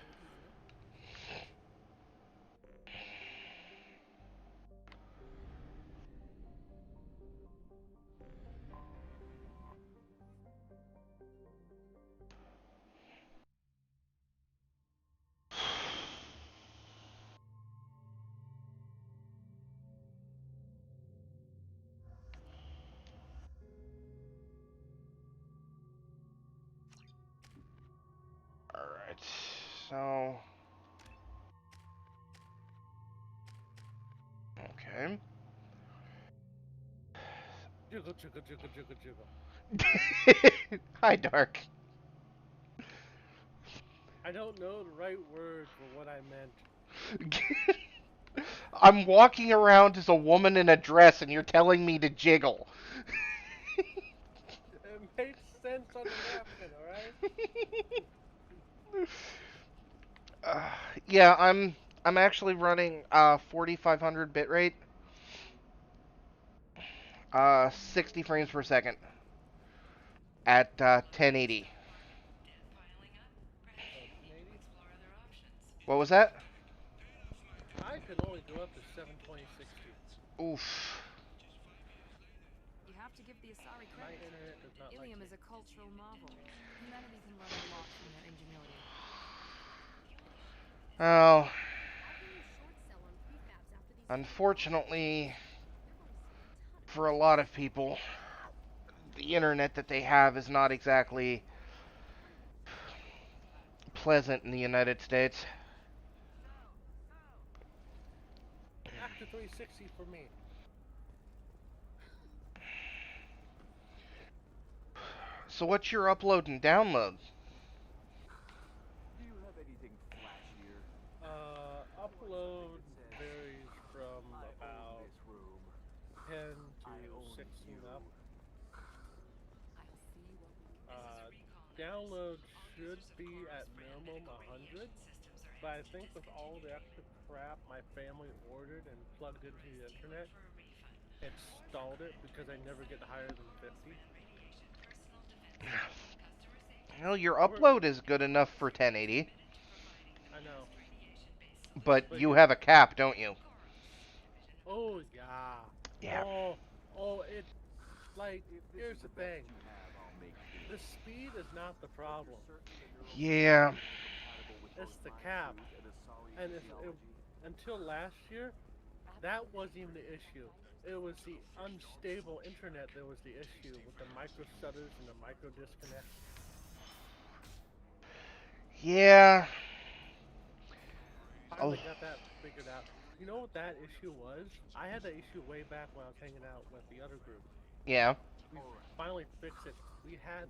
Alright, so... Okay. Jiggle, jiggle, jiggle, jiggle, jiggle. Hi, Dark. I don't know the right word for what I meant. I'm walking around as a woman in a dress and you're telling me to jiggle. It makes sense on the napkin, alright? Yeah, I'm actually running 4500 bitrate, 60 frames per second at 1080. What was that? I could only go up to 720, 60. Oof. You have to give the Asari My credit. internet does not like Ilium me. is a cultural marvel. Humanity can learn a lot from their ingenuity. Oh. Unfortunately, for a lot of people, the internet that they have is not exactly pleasant in the United States. Back to 360 for me. So what's your upload and download? Do you have anything flashier? Upload varies from about 10 to 16 up. Download should be at minimum 100, but I think with all the extra crap my family ordered and plugged into the internet, it stalled it because I never get higher than 50. Well, your upload is good enough for 1080. I know. But you have a cap, don't you? Oh, yeah. Yeah. Oh, it... Like, here's the thing. The speed is not the problem. Yeah. It's the cap. And until last year, that wasn't even the issue. It was the unstable internet that was the issue with the micro stutters and the micro disconnects. Yeah. Finally got that figured out. You know what that issue was? I had that issue way back when I was hanging out with the other group. Yeah. We finally fixed it. We had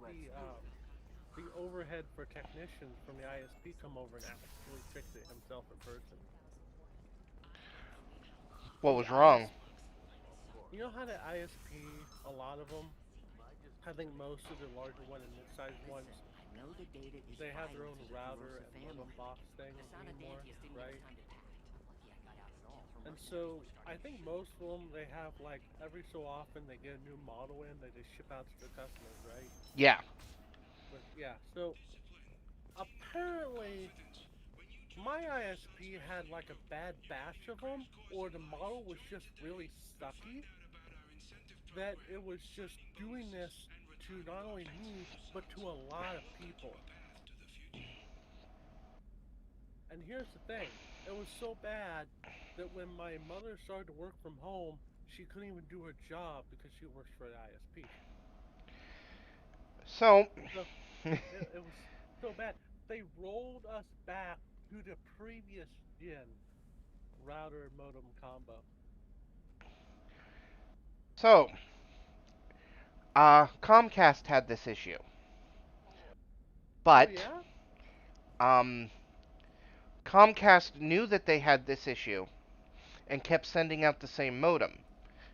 the overhead for technicians from the ISP come over and actually fix it himself in person. What The was wrong? You know how the ISP, a lot of them, I think most of the larger one and mid-sized ones, they have their own router and modem box thing anymore, right? And so I think most of them, they have like every so often they get a new model in that they ship out to their customers, right? Yeah. But yeah, so apparently my ISP had like a bad batch of them, or the model was just really sucky, that it was just doing this to not only me, but to a lot of people. And here's the thing, it was so bad that when my mother started to work from home, she couldn't even do her job because she works for the ISP. So, So it was so bad. They rolled us back to the previous gen router modem combo. so, Comcast had this issue, Oh but yeah? um, Comcast knew that they had this issue and kept sending out the same modem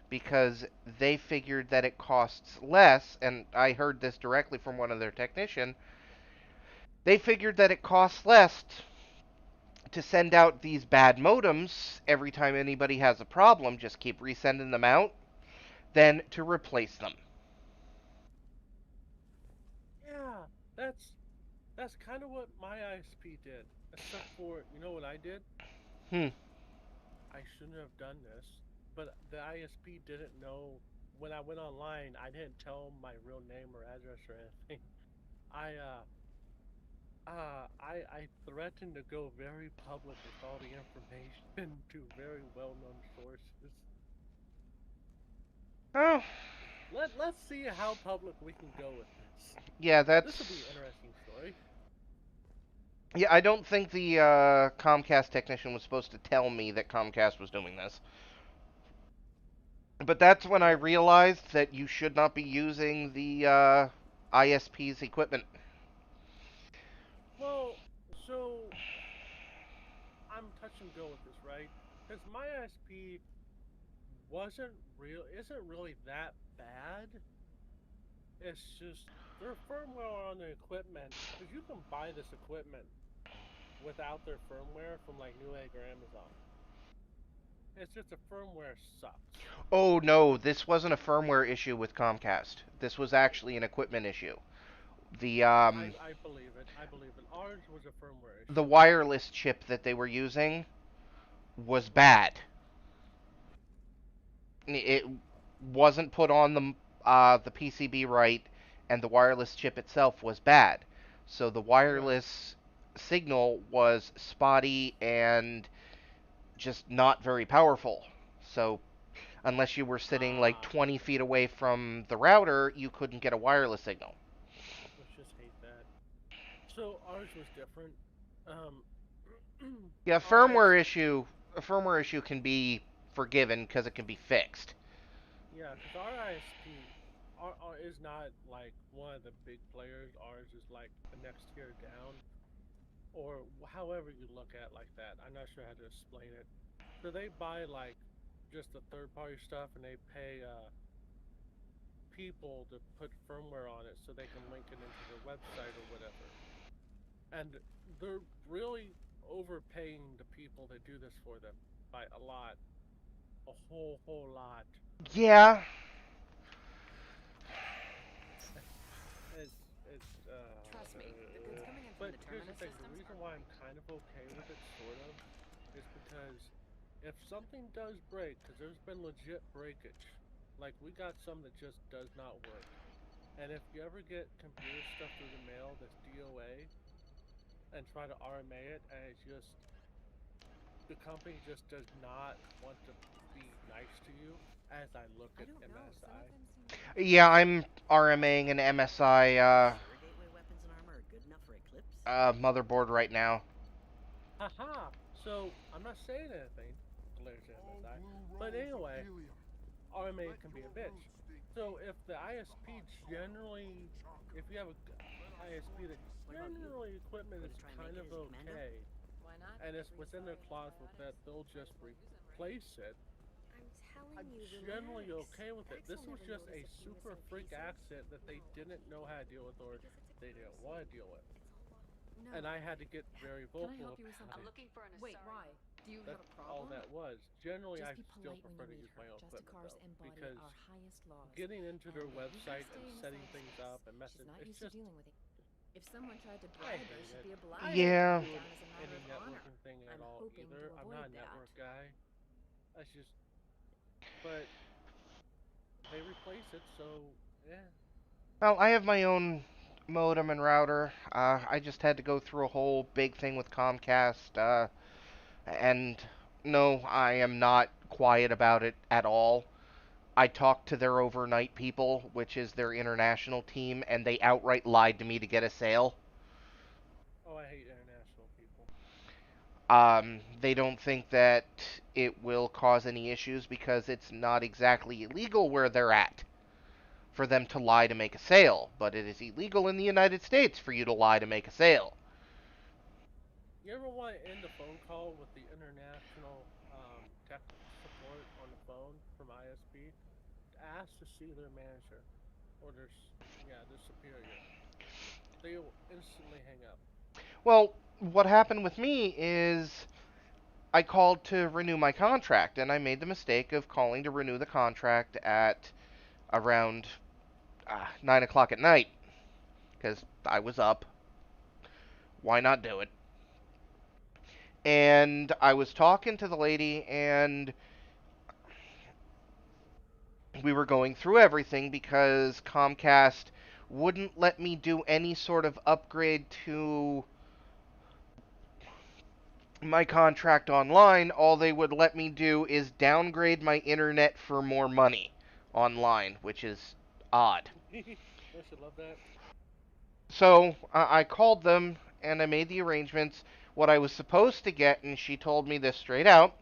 because they figured that it costs less, and I heard this directly from one of their technicians. They figured that it costs less to send out these bad modems every time anybody has a problem, just keep resending them out, than to replace them. Yeah, that's kind of what my ISP did. Except for, you know what I did? Hmm. I shouldn't have done this, but the ISP didn't know when I went online. I didn't tell them my real name or address or anything. I I threatened to go very public with all the information to very well-known sources. Oh, Let's see how public we can go with this. yeah, This will be that's. an interesting story. Yeah, I don't think the Comcast technician was supposed to tell me that Comcast was doing this. But that's when I Yeah. realized that you should not be using the ISP's equipment. Well, so I'm touch and go with this, right? Because my ISP isn't really that bad. It's just their firmware on the equipment, because you can buy this equipment without their firmware from like Newegg or Amazon. It's just the firmware sucks. Oh no, this wasn't a firmware issue with Comcast. This was actually an equipment issue. The I believe it. I believe it. Ours was a firmware the issue. wireless chip that they were using was bad. It wasn't put on the PCB right, and the wireless chip itself was bad. So the Right. wireless signal was spotty and just not very powerful. So unless you were sitting like Ah, 20 feet away from the router, you couldn't get a wireless signal. let's just hate that. So ours was different. Um, Yeah, our firmware ISP. issue a firmware issue can be forgiven because it can be fixed. Yeah, because our ISP is not like one of the big players. Ours is like the next tier down, or however you look at it like that. I'm not sure how to explain it. So they buy like just the third party stuff, and they pay people to put firmware on it so they can link it into their website or whatever. And they're really overpaying the people that do this for them by a lot, a whole lot. Yeah. Trust me, the goods coming in from But the here's the terminus thing: the systems reason are why I'm kind of okay with it, sort of, is because if something does break, because there's been legit breakage, like we got some that just does not work, and if you ever get computer stuff through the mail that's DOA and try to RMA it, and it's just the company just does not want to be nice to you. As I look at MSI, Yeah, I'm RMAing an MSI motherboard right now. haha. So I'm not saying anything related to MSI, but anyway, RMA can be a bitch. So if the ISP generally, if you have a ISP that generally equipment is kind of okay, and it's within their clause with that, they'll just replace it. telling I'm you, generally relax. okay with it. Max This will was never just a notice if you miss super some freak pieces. accident that they didn't know how to deal with or they didn't want to deal with. No. And I had to get very Can I vocal help you with about I'm something? it. looking for an Wait, Asari. why? Do you have That's a all problem? that was. Generally, Just I be still polite when prefer you to meet use her. my own equipment Justicars though, embody because our highest laws. getting into their And you gotta website stay and in the setting side things space. up and She's messing, not it's used to just dealing with it. If someone tried to I bribe her, hate she'd it. be I obliged don't to cut Yeah. you do down as a matter any of honor. networking thing at I'm all hoping either. to I'm avoid not a that. network guy. That's just, but they replace it, so yeah. Well, I have my own modem and router. I just had to go through a whole big thing with Comcast. And no, I am not quiet about it at all. I talked to their overnight people, which is their international team, and they outright lied to me to get a sale. Oh, I hate international people. They don't think that it will cause any issues because it's not exactly illegal where they're at for them to lie to make a sale, but it is illegal in the United States for you to lie to make a sale. You ever want to end a phone call with the international tech support on the phone from ISP? Ask to see their manager or their superior. They will instantly hang up. Well, what happened with me is I called to renew my contract, and I made the mistake of calling to renew the contract at around 9 o'clock at night because I was up. Why not do it? And I was talking to the lady, and we were going through everything because Comcast wouldn't let me do any sort of upgrade to my contract online. All they would let me do is downgrade my internet for more money online, which is odd. Don't you love that? So I called them and I made the arrangements. What I was supposed to get, and she told me this straight out,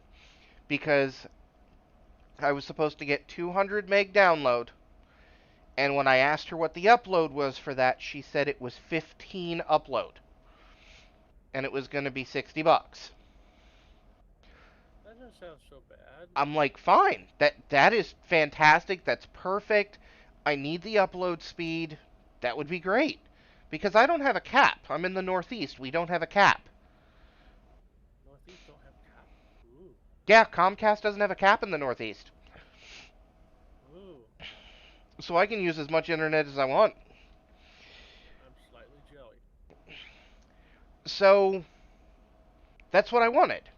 because I was supposed to get 200 meg download. And when I asked her what the upload was for that, she said it was 15 upload. And it was going to be $60. That doesn't sound so bad. I'm like, fine. That is fantastic. That's perfect. I need the upload speed. That would be great. Because I don't have a cap. I'm in the Northeast. We don't have a cap. Northeast don't have cap. Ooh, Yeah, Comcast doesn't have a cap in the Northeast. ooh. So I can use as much internet as I want. I'm slightly jelly. So that's what I wanted.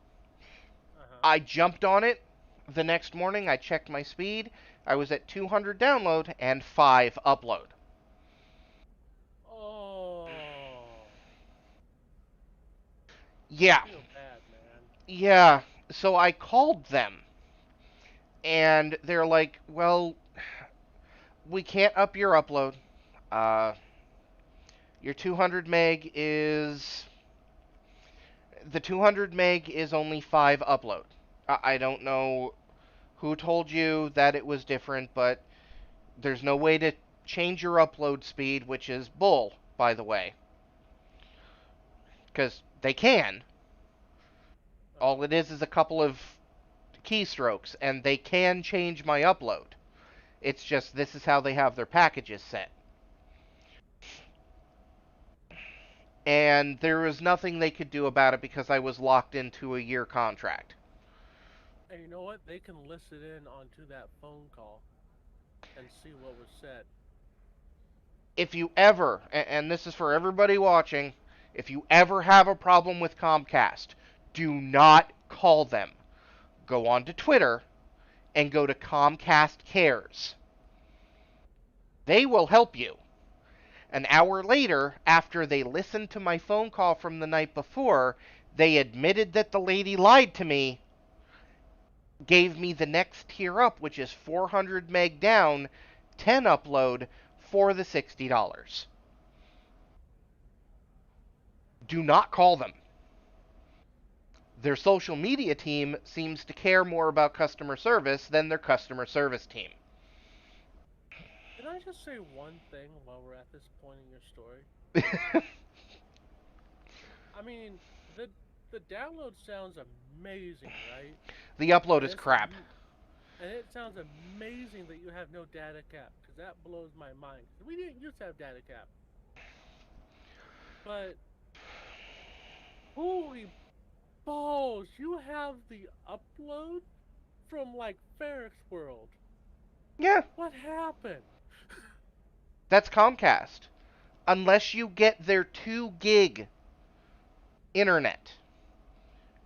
Uh huh. I jumped on it. The next morning, I checked my speed. I was at 200 download and 5 upload. Oh, I Yeah, feel bad, man. yeah. So I called them, and they're like, well, we can't up your upload. Uh, your 200 meg is. The 200 meg is only 5 upload. I don't know who told you that it was different, but there's no way to change your upload speed, which is bull, by the way. Because they can. Uh All huh. it is a couple of keystrokes, and they can change my upload. It's just this is how they have their packages set. And there was nothing they could do about it because I was locked into a year contract. And you know what? They can listen in onto that phone call and see what was said. If you ever, and this is for everybody watching, if you ever have a problem with Comcast, do not call them. Go on to Twitter and go to Comcast Cares. They will help you. An hour later, after they listened to my phone call from the night before, they admitted that the lady lied to me, gave me the next tier up, which is 400 meg down, 10 upload for the $60. Do not call them. Their social media team seems to care more about customer service than their customer service team. Can I just say one thing while we're at this point in your story? I mean, the the download sounds amazing, right? The upload And is crap. And it sounds amazing that you have no data cap, because that blows my mind. We didn't used to have data cap. But, holy balls, you have the upload from, like, Ferrex World. Yeah. What happened? That's Comcast. Unless you get their 2 gig internet,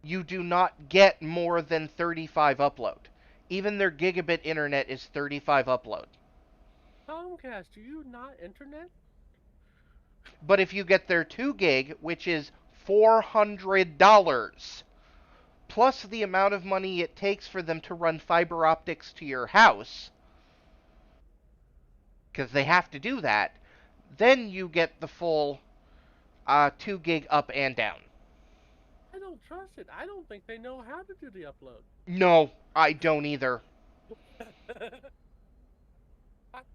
you do not get more than 35 upload. Even their gigabit internet is 35 upload. Comcast, do you not internet? But if you get their 2 gig, which is $400, plus the amount of money it takes for them to run fiber optics to your house, because they have to do that, then you get the full 2 gig up and down. I don't trust it. I don't think they know how to do the upload. No, I don't either.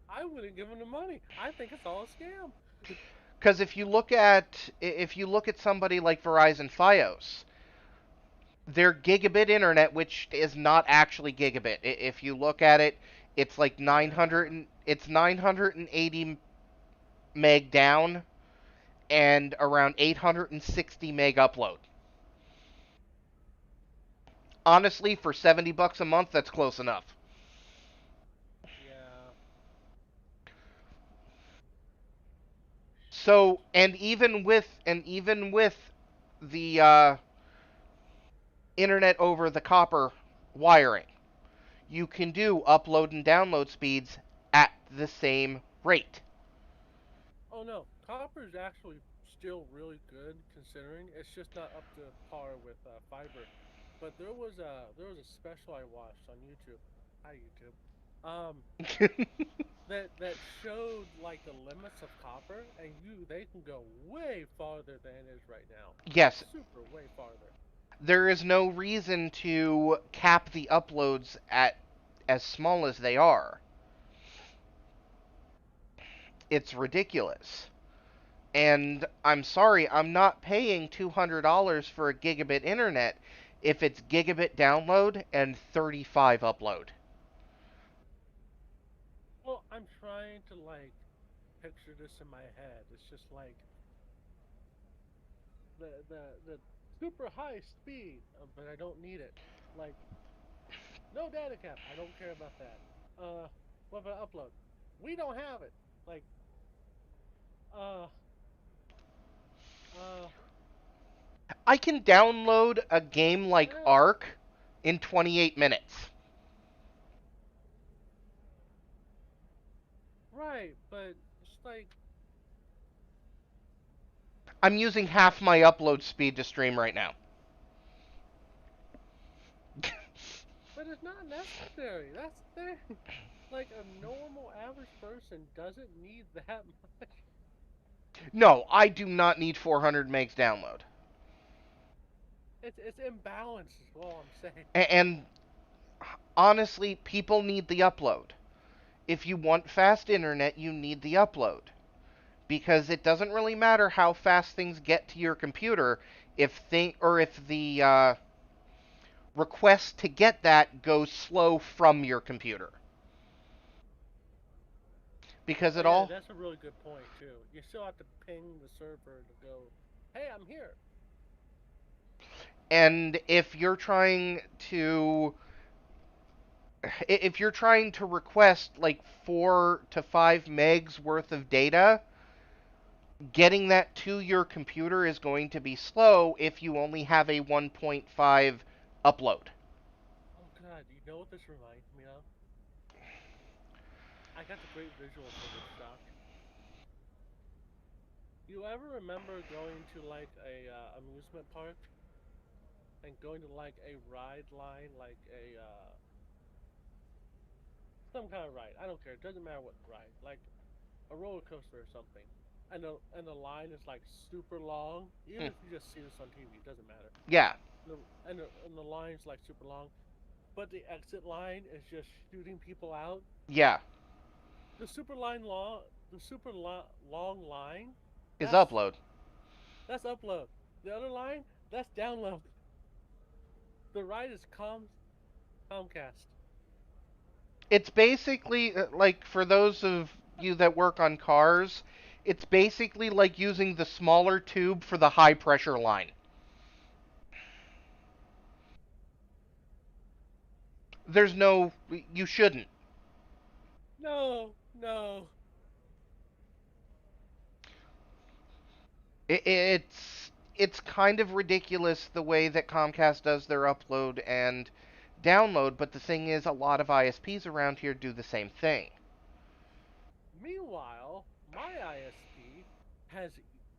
I wouldn't give them the money. I think it's all a scam. Because if you look at somebody like Verizon Fios, their gigabit internet, which is not actually gigabit, if you look at it, it's like 980 meg down and around 860 meg upload. Honestly, for $70 a month, that's close enough. Yeah. So, and even with the internet over the copper wiring, you can do upload and download speeds at the same rate. Oh no, copper is actually still really good considering it's just not up to par with fiber. But there was a special I watched on YouTube. Hi YouTube. That showed like the limits of copper, and they can go way farther than it is right now. Yes, Super way farther. there is no reason to cap the uploads at as small as they are. It's ridiculous. And I'm sorry, I'm not paying $200 for a gigabit internet if it's gigabit download and 35 upload. Well, I'm trying to like picture this in my head. It's just like the super high speed, but I don't need it. Like no data cap. I don't care about that. What about upload? We don't have it. Like uh uh I can download a game like yeah, Ark in 28 minutes. right, but it's like I'm using half my upload speed to stream right now. but it's not necessary. That's the thing. Like a normal average person doesn't need that much. No, I do not need 400 megs download. It's imbalanced is all I'm saying. And honestly, people need the upload. If you want fast internet, you need the upload. Because it doesn't really matter how fast things get to your computer if the request to get that goes slow from your computer. Because Oh it yeah, all that's a really good point too. You still have to ping the server to go, "Hey, I'm here." and if you're trying to request like 4 to 5 megs worth of data, getting that to your computer is going to be slow if you only have a 1.5 upload. Oh god, you know what this reminds me of? I got the great visual for this shock. You ever remember going to like a amusement park and going to like a ride line, like a some kind of ride? I don't care. It doesn't matter what ride, like a roller coaster or something. And the line is like super long. Even Hmm. if you just see this on TV, it doesn't matter. Yeah, And the line's like super long, but the exit line is just shooting people out. yeah, The super long line, is that's upload. that's upload. The other line, that's download. The right is Comcast. It's basically like for those of you that work on cars, it's basically like using the smaller tube for the high pressure line. There's no, you shouldn't. No, no. It's kind of ridiculous the way that Comcast does their upload and download, but the thing is, a lot of ISPs around here do the same thing. Meanwhile, my ISP has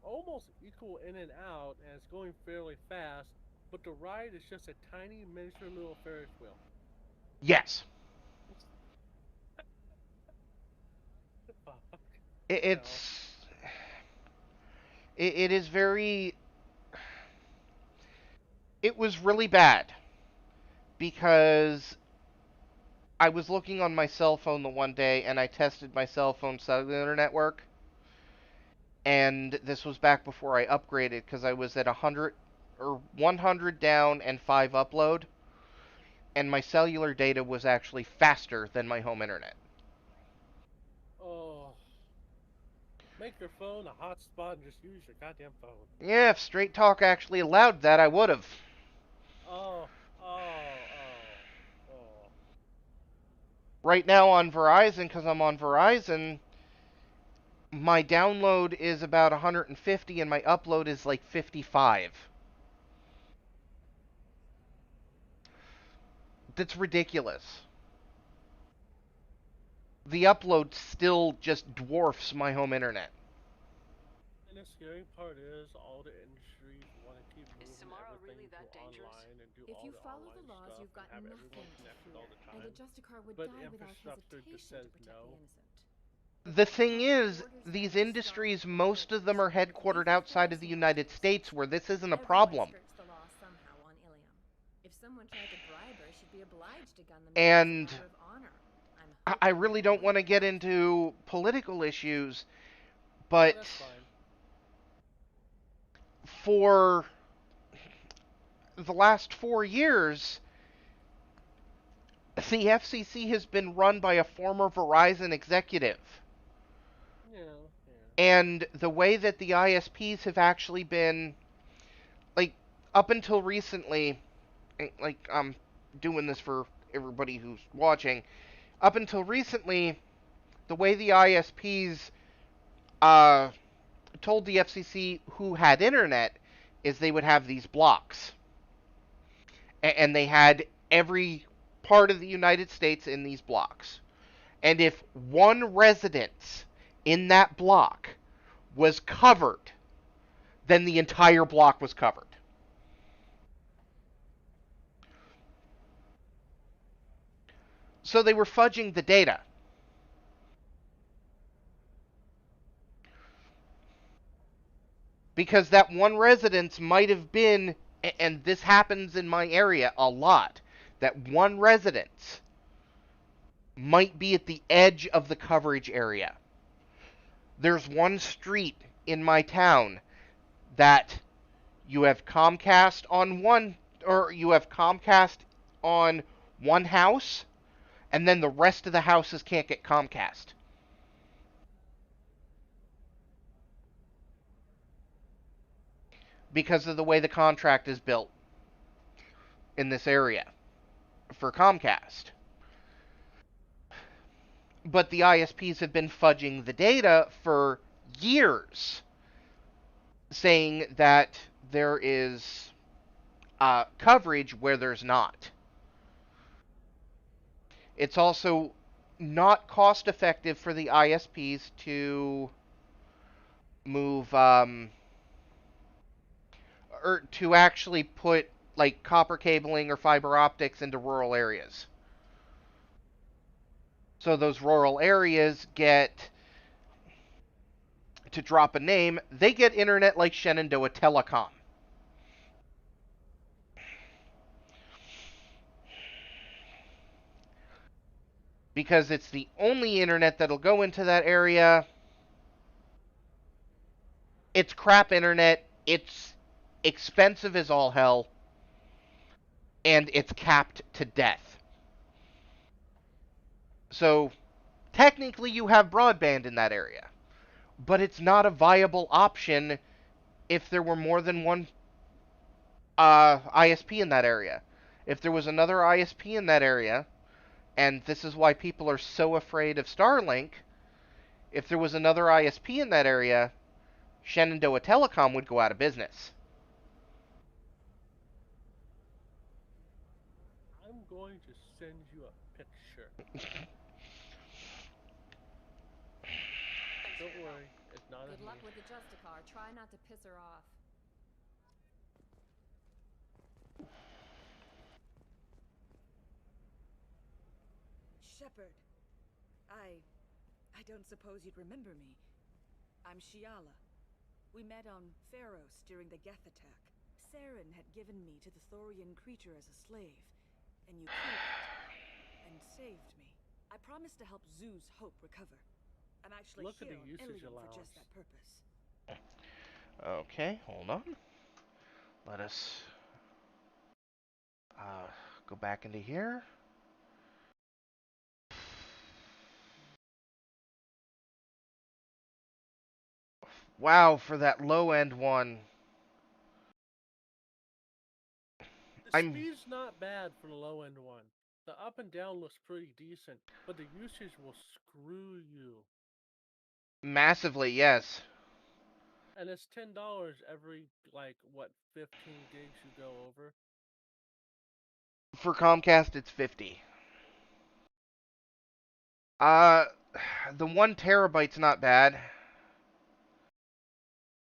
almost equal in and out, and it's going fairly fast, but the ride is just a tiny, miniature little Ferris wheel. Yes. Fuck. It's it is very. It was really bad because I was looking on my cell phone the one day and I tested my cell phone cellular network, and this was back before I upgraded because I was at 100 or 100 down and 5 upload, and my cellular data was actually faster than my home internet. Oh. Make your phone a hotspot and just use your goddamn phone. Yeah, if Straight Talk actually allowed that, I would have. Oh, oh, oh, oh. Right now on Verizon, because I'm on Verizon, my download is about 150 and my upload is like 55. That's ridiculous. The upload still just dwarfs my home internet. And the scary part is all the industries want to keep moving tomorrow everything really that to dangerous? online and do If all you the follow the online laws, stuff you've got and have nothing everyone to connected fear, all the and time. a Justicar would But die without infrastructure hesitation just to says protect no. the innocent. The thing is, these industries, most of them are headquartered outside of the United States where this isn't a problem. Everyone skirts the law somehow on Ilium. If someone tried to bribe her, she'd be obliged to gun them down as a And matter of honor. I really don't want to get into political issues, Oh, but that's fine. for the last 4 years, the FCC has been run by a former Verizon executive. Yeah. And the way that the ISPs have actually been, like, up until recently, like, I'm doing this for everybody who's watching, up until recently, the way the ISPs told the FCC who had internet is they would have these blocks. And they had every part of the United States in these blocks. And if one residence in that block was covered, then the entire block was covered. So they were fudging the data. Because that one residence might have been, and this happens in my area a lot, that one residence might be at the edge of the coverage area. There's one street in my town that you have Comcast on one, or you have Comcast on one house, and then the rest of the houses can't get Comcast. Because of the way the contract is built in this area for Comcast. But the ISPs have been fudging the data for years, saying that there is coverage where there's not. It's also not cost effective for the ISPs to move or to actually put like copper cabling or fiber optics into rural areas. So those rural areas get, to drop a name, they get internet like Shenandoah Telecom. Because it's the only internet that'll go into that area. It's crap internet. It's expensive as all hell. And it's capped to death. So technically you have broadband in that area, but it's not a viable option if there were more than one ISP in that area. If there was another ISP in that area, and this is why people are so afraid of Starlink, if there was another ISP in that area, Shenandoah Telecom would go out of business. I'm going to send you a picture. Don't worry, it's not Good of luck me. with the Justicar. Try not to piss her off. Shepard, I don't suppose you'd remember me. I'm Shiala. We met on Pharos during the Geth attack. Saren had given me to the Thorian creature as a slave, and you killed it, and saved me. I promised to help Zoo's Hope recover. I'm actually Look at here the on usage Ilium for just allowance. that purpose. Okay, hold on. Let us go back into here. Wow, for that low end one. The speed's not bad for the low end one. The up and down looks pretty decent, but the usage will screw you. Massively, yes. And it's $10 every, like, what, 15 gigs you go over? For Comcast, it's 50. Uh, the 1 terabyte's not bad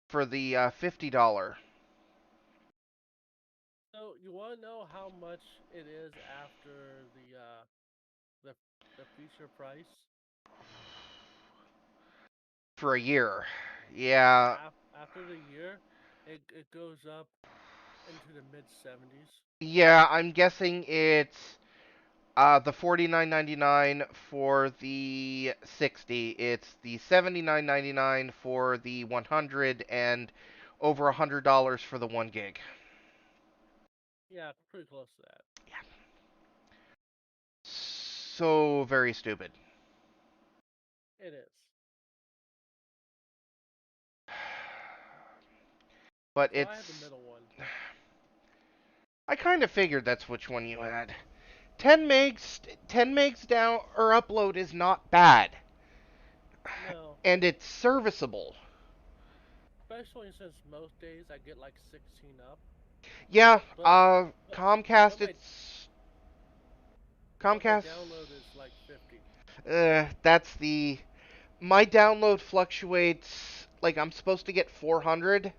for the $50. So, you want to know how much it is after the, the feature price? For a year. Yeah. After the year, it goes up into the mid-70s. Yeah, I'm guessing it's the $49.99 for the 60. It's the $79.99 for the 100 and over $100 for the 1 gig. Yeah, pretty close to that. Yeah. So very stupid. It is. But So it's I have the middle one. I kind of figured that's which one you had. 10 megs down or upload is not bad. No. And it's serviceable. Especially since most days I get like 16 up. Yeah, But Comcast my Comcast download is like 50. that's the my download fluctuates, like I'm supposed to get 400.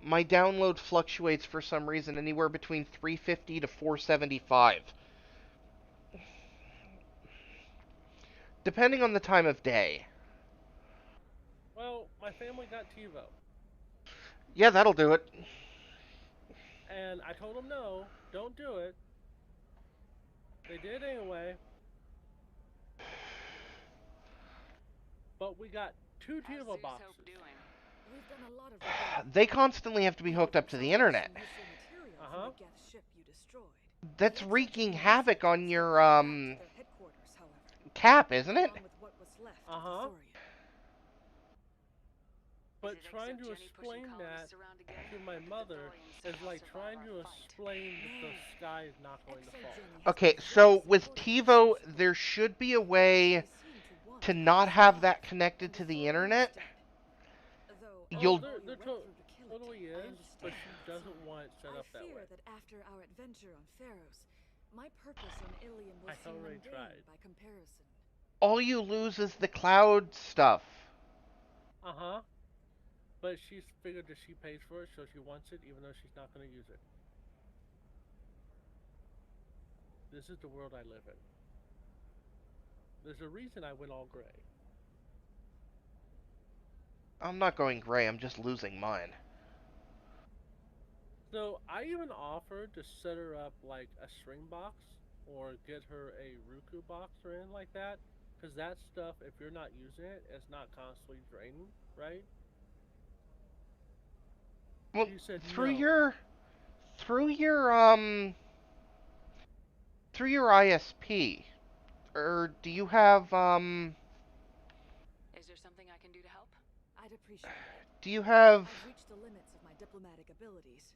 My download fluctuates for some reason anywhere between 350 to 475. Depending on the time of day. Well, my family got TiVo. Yeah, that'll do it. And I told them no, don't do it. They did anyway. But we got 2 TiVo boxes. We've done a lot of They constantly have to be hooked up to the internet. Uh-huh. That's wreaking havoc on your cap, isn't it? Uh-huh. But trying to explain that to my mother is like trying to explain the sky is not going to fall. Okay, so with TiVo, there should be a way to not have that connected to the internet. You'll There totally is, but she doesn't want it set up that way. That after our adventure on Pharos, my purpose on Ilium will seem already mundane tried. by comparison. all you lose is the cloud stuff. Uh-huh. But she's figured that she pays for it, so she wants it even though she's not going to use it. This is the world I live in. There's a reason I went all gray. I'm not going gray, I'm just losing mine. So I even offered to set her up like a string box or get her a Roku box or anything like that. Because that stuff, if you're not using it, it's not constantly draining, right? Well, She said through no. your ISP do you have, Is there something I can do to help? I'd appreciate it. do you have, I've reached the limits of my diplomatic abilities.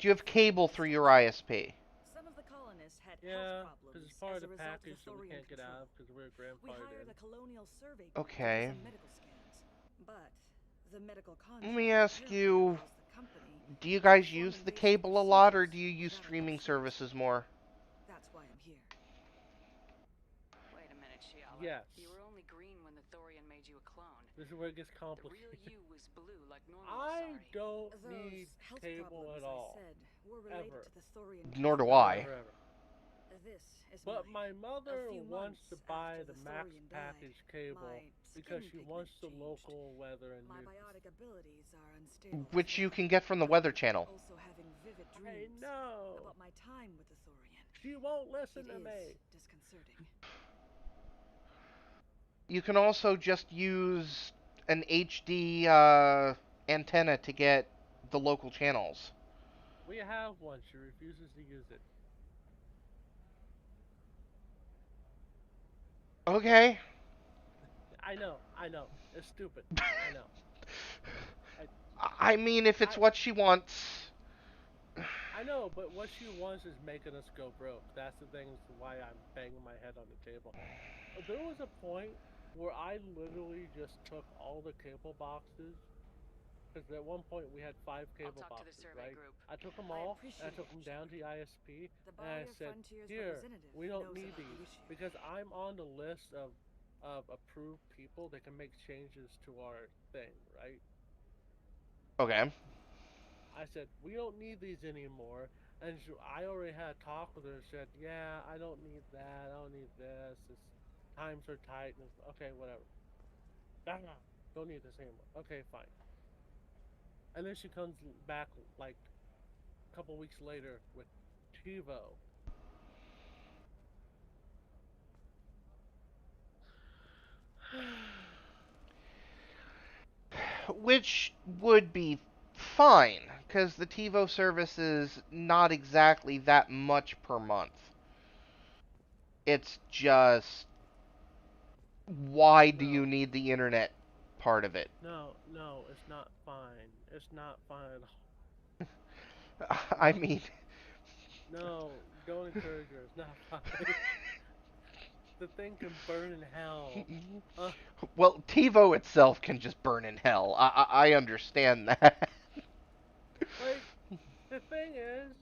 do you have cable through your ISP? Some of the colonists had Yeah, health because problems it's part as of a the result of package the that we thorium can't get control. out of because we're We grandfathered hired in. a colonial survey group to Okay. do some medical scans. But the medical contract Let me ask apparently you, allows the company do you to guys perform use the invasive cable a lot, or procedures do you use without our streaming consent. services more? That's why I'm here. Wait a minute, Shiala. Yes. You were only green when the Thorian made you a clone. This is where it gets The complicated. real you was blue, like Norman I was sorry. don't Those need health cable problems at all. I said were related Ever. to the thorium Nor do control. I. Ever. This is But mine. my mother A few wants months to buy after the the max Thorian package died, cable my because skin she wants the pigment local weather and My news. biotic abilities are unstable. Which as you well. can get from the I'm Weather Channel. Also having vivid I dreams know. about my time with the Thorian. She won't listen It to me. is disconcerting. You can also just use an HD antenna to get the local channels. We have one. She refuses to use it. Okay. I know. It's stupid. I know. I mean, if it's what she wants. I know, but what she wants is making us go broke. That's the thing. Why I'm banging my head on the table. There was a point where I literally just took all the cable boxes. Because at one point we had 5 cable boxes, right? Group. I took them all, and I took them down to the ISP, and I said, here, we don't need these. Because I'm on the list of approved people that can make changes to our thing, right? Okay. I said, we don't need these anymore. And I already had a talk with her and said, yeah, I don't need that, I don't need this, times are tight, and okay, whatever. Don't need this anymore. Okay, fine. And then she comes back like a couple weeks later with TiVo. Which would be fine, because the TiVo service is not exactly that much per month. It's just, why do you need the internet part of it? No, it's not fine. It's not fine at all. I mean... No, don't encourage her. It's not fine. The thing can burn in hell. Well, TiVo itself can just burn in hell. I understand that. Like, the thing is,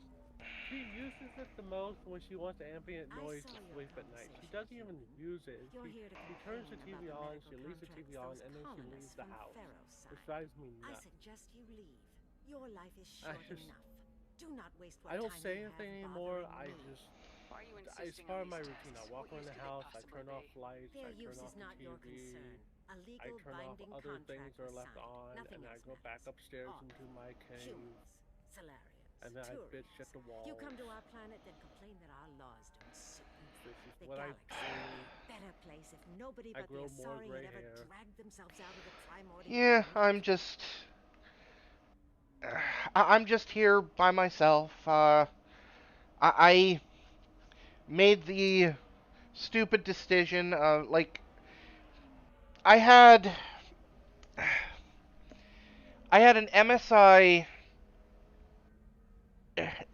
she uses it the most when she wants ambient noise to sleep at night. She doesn't even use it. She turns the TV on, she leaves the TV on, and then she leaves the house. Which drives me nuts. I suggest you leave. Your life is short enough. Do not waste what I don't time say you anything have anymore. bothering I me. just... It's part of my routine. I walk around the house, I turn off lights, Their I turn use off is not the your TV, concern. A legal I turn off binding other things contract that are was left signed. on, Nothing and I else go back matters. upstairs Often, into my cave, humans, Solarians, and then I Turians. bitch at the wall. You come to our planet, then complain that our laws don't suit you. This is The what I galaxy do. would be a better place if nobody I but the grow more Asari gray had ever hair. dragged themselves out of the primordial. Yeah, I'm just here by myself. I made the stupid decision. I had I had an MSI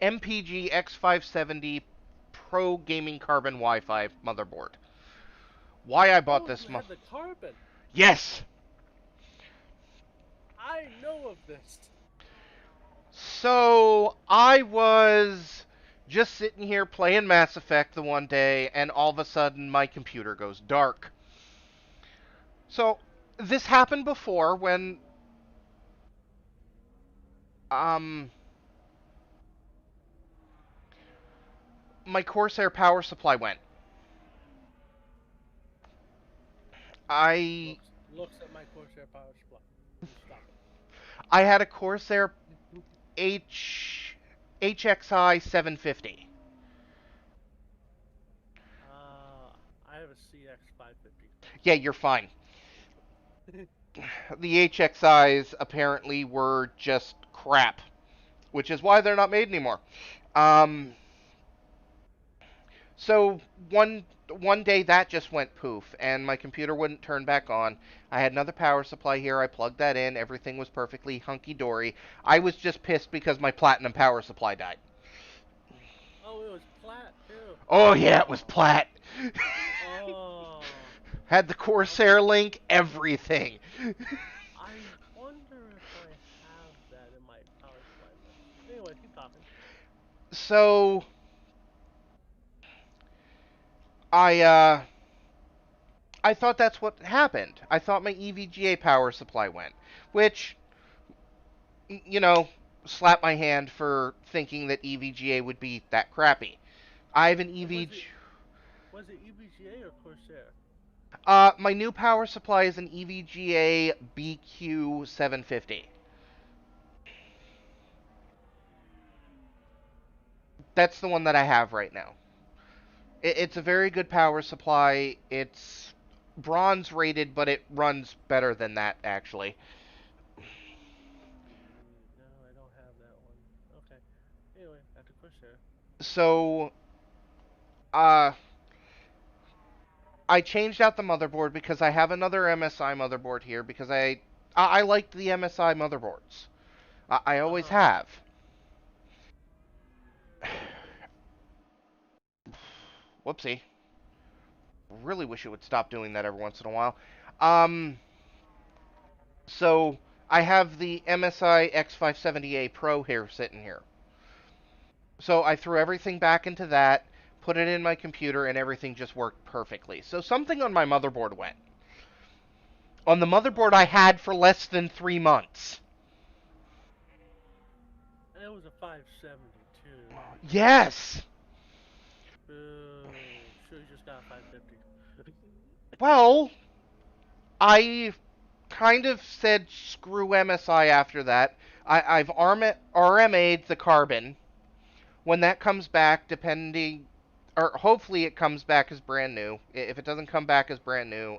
MPG X570 Pro Gaming Carbon Wi-Fi motherboard. Why I bought this? You had the carbon. Yes. I know of this. So I was just sitting here playing Mass Effect the one day, and all of a sudden my computer goes dark. So this happened before when my Corsair power supply went. Looks at my Corsair power supply. Stop it. I had a Corsair HXI 750. I have a CX 550. Yeah, you're fine. The HXIs apparently were just crap, which is why they're not made anymore. So one day that just went poof, and my computer wouldn't turn back on. I had another power supply here. I plugged that in. Everything was perfectly hunky-dory. I was just pissed because my platinum power supply died. Oh, it was plat, too. Oh, yeah, it was plat. Oh. Had the Corsair link, everything. I wonder if I have that in my power supply list. Anyway, keep talking. So, I thought that's what happened. I thought my EVGA power supply went, which, you know, slap my hand for thinking that EVGA would be that crappy. I have an EVGA. Was it EVGA or Corsair? My new power supply is an EVGA BQ 750. That's the one that I have right now. It's a very good power supply. It's bronze rated, but it runs better than that, actually. No, I don't have that one. Okay. Anyway, after Corsair. So, I changed out the motherboard because I have another MSI motherboard here because I liked the MSI motherboards. I always have. Whoopsie. Really wish it would stop doing that every once in a while. So I have the MSI X570A Pro here sitting here. So I threw everything back into that, put it in my computer, and everything just worked perfectly. So something on my motherboard went. On the motherboard I had for less than 3 months. And it was a 572. Yes! Sure you just got 550. Well, I kind of said screw MSI after that. I've RMA'd the Carbon. When that comes back, depending, or hopefully it comes back as brand new. If it doesn't come back as brand new,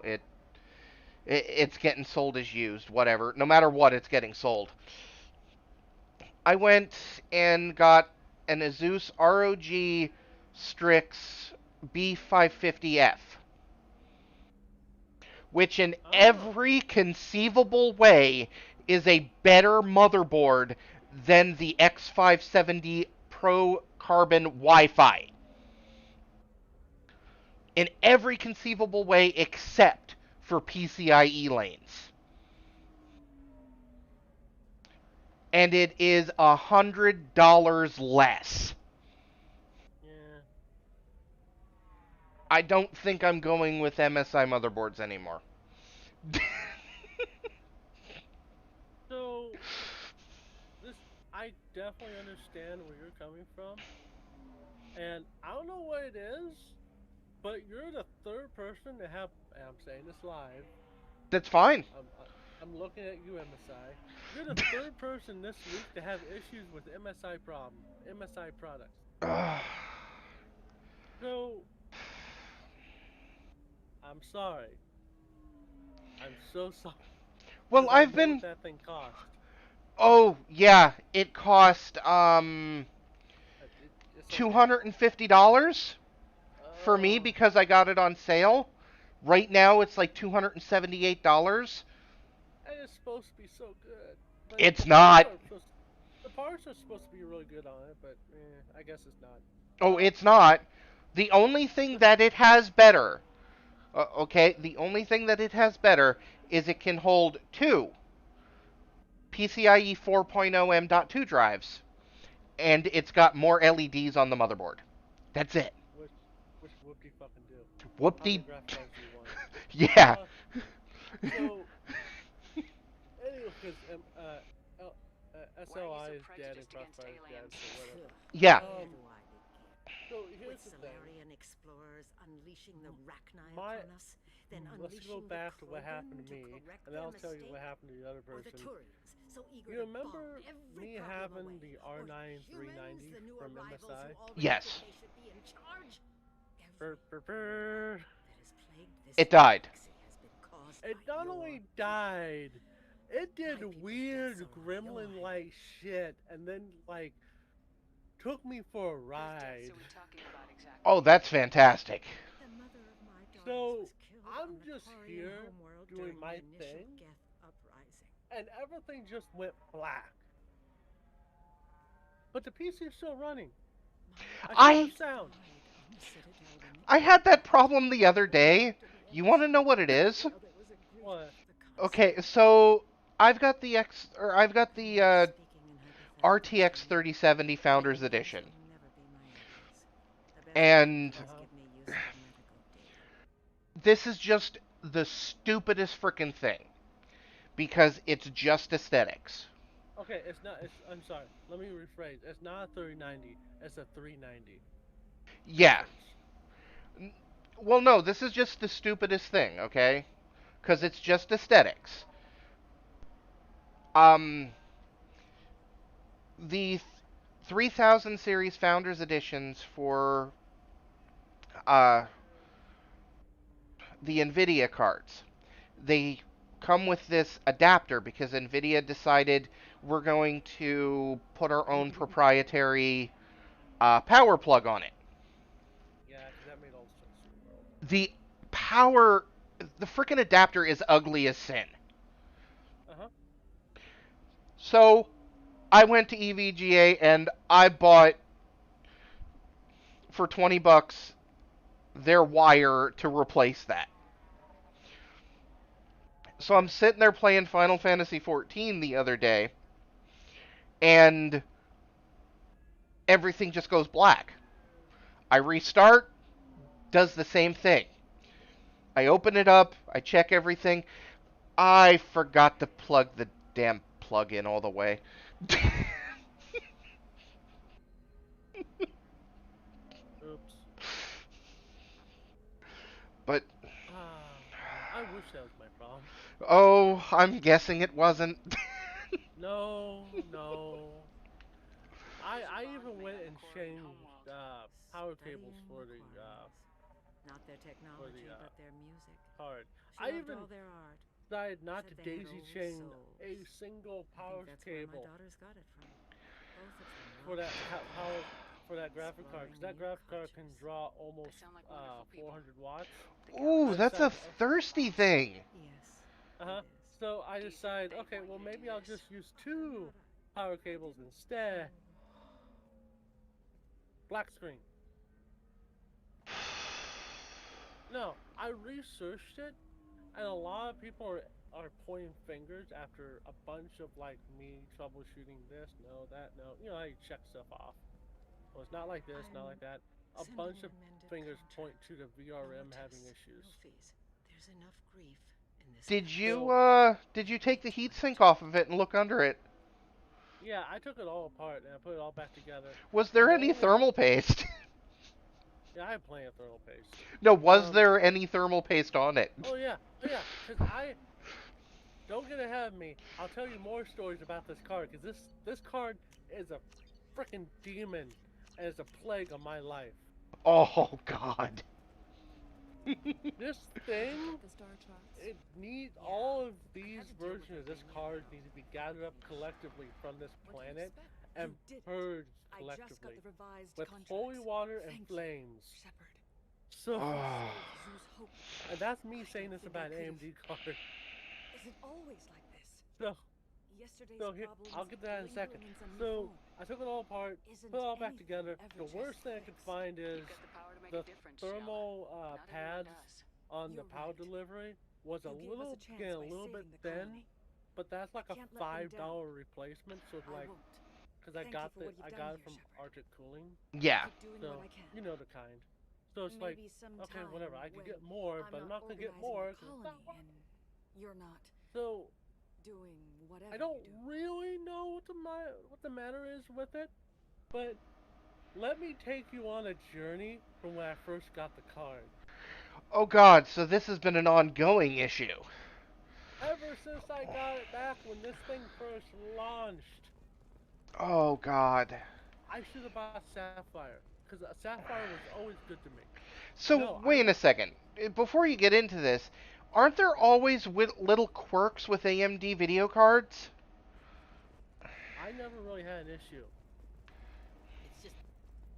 it's getting sold as used, whatever. No matter what, it's getting sold. I went and got an Asus ROG Strix B550F, which in every conceivable way is a better motherboard than the X570 Pro Carbon Wi-Fi. In every conceivable way except for PCIe lanes. And it is $100 less. Yeah. I don't think I'm going with MSI motherboards anymore. So, I definitely understand where you're coming from. And I don't know what it is, but you're the third person to have, and I'm saying this live. That's fine. I'm looking at you, MSI. You're the third person this week to have issues with MSI products. So, I'm sorry. I'm so sorry. Well, I've been. What that thing cost. Oh yeah, it cost $250 for me because I got it on sale. Right now it's like $278. And it's supposed to be so good. It's not. The parts are supposed to be really good on it, but I guess it's not. Oh, it's not. The only thing that it has better, the only thing that it has better is it can hold 2 PCIe 4.0 M.2 drives, and it's got more LEDs on the motherboard. That's it. Which whoop-de fucking do? Whoop-de. Yeah. So, anyway, because SLI is dead and Crossfire is dead, so whatever. Yeah. So here's the thing. Explorers unleashing the Rachni upon us, then let's go back to what happened to me, and then I'll tell you what happened to the other person. You remember me having the R9 390 from MSI? Yes. It died. It not only died, it did weird gremlin-like shit, and then, like, took me for a ride. Oh, that's fantastic. The mother Claudius So was killed I'm on the just Quarian here homeworld doing during my the initial thing, Geth uprising. and everything just went black. But the PC is still running. I checked the sound. I had that problem the other day. You want to know what it is? What? Okay, so I've got the RTX 3070 Founders Edition. And this is just the stupidest freaking thing because it's just aesthetics. Okay, it's not. I'm sorry. Let me rephrase. It's not a 3090. It's a 390. Yeah. Well, no, this is just the stupidest thing, okay? Because it's just aesthetics. The 3000 series Founders Editions for uh, the NVIDIA cards, they come with this adapter because NVIDIA decided we're going to put our own proprietary power plug on it. Yeah, because that made all the sense in the world. The the freaking adapter is ugly as sin. Uh-huh. So I went to EVGA and I bought for $20 their wire to replace that. So I'm sitting there playing Final Fantasy XIV the other day, and everything just goes black. I restart, does the same thing. I open it up, I check everything. I forgot to plug the damn plug in all the way. Oops. But I wish that was my problem. oh, I'm guessing it wasn't. No. I even went and changed power cables for the Not their technology, but their music. card. She I loved even all their art. decided not to Said they had daisy old chain souls. a single I power think that's where cable my daughters got it from. Both of them for that loved power for that graphic card, because that Exploring new graphic card can cultures. draw almost sound like wonderful people. 400 watts. Ooh, I that's a decided, thirsty thing. Yes. uh-huh. So I decided, okay, well maybe I'll just use two power cables instead. Black screen. No, I researched it, and a lot of people are pointing fingers after a bunch of like me troubleshooting this, no, that, no. You know how you check stuff off. Well, it's not like this, not like that. A bunch of fingers point to the VRM having issues. There's enough grief in this. Did you take the heatsink off of it and look under it? Yeah, I took it all apart and I put it all back together. Was there any thermal paste? Yeah, I have plenty of thermal paste. No, was there any thermal paste on it? Oh yeah, because don't get ahead of me. I'll tell you more stories about this card, because this card is a freaking demon and is a plague of my life. Oh God. This thing, it needs all of these versions of this card need to be gathered up collectively from this planet and purged collectively with holy water and flames. So, and that's me saying this about an AMD card. Is it always like this? So here, I'll get to that in a second. So I took it all apart, put it all back together. The worst thing I could find is the thermal pads on the power delivery was a little bit thin, but that's like a $5 replacement. So like, because I got it from Arctic Cooling. Yeah. So you know the kind. So it's like, okay, whatever. I could get more, but I'm not gonna get more. You're not. So doing whatever. I don't really know what the matter is with it, but let me take you on a journey from when I first got the card. Oh God, so this has been an ongoing issue. Ever since I got it back when this thing first launched. Oh God. I should have bought Sapphire, because Sapphire was always good to me. So wait a second. Before you get into this, aren't there always little quirks with AMD video cards? I never really had an issue.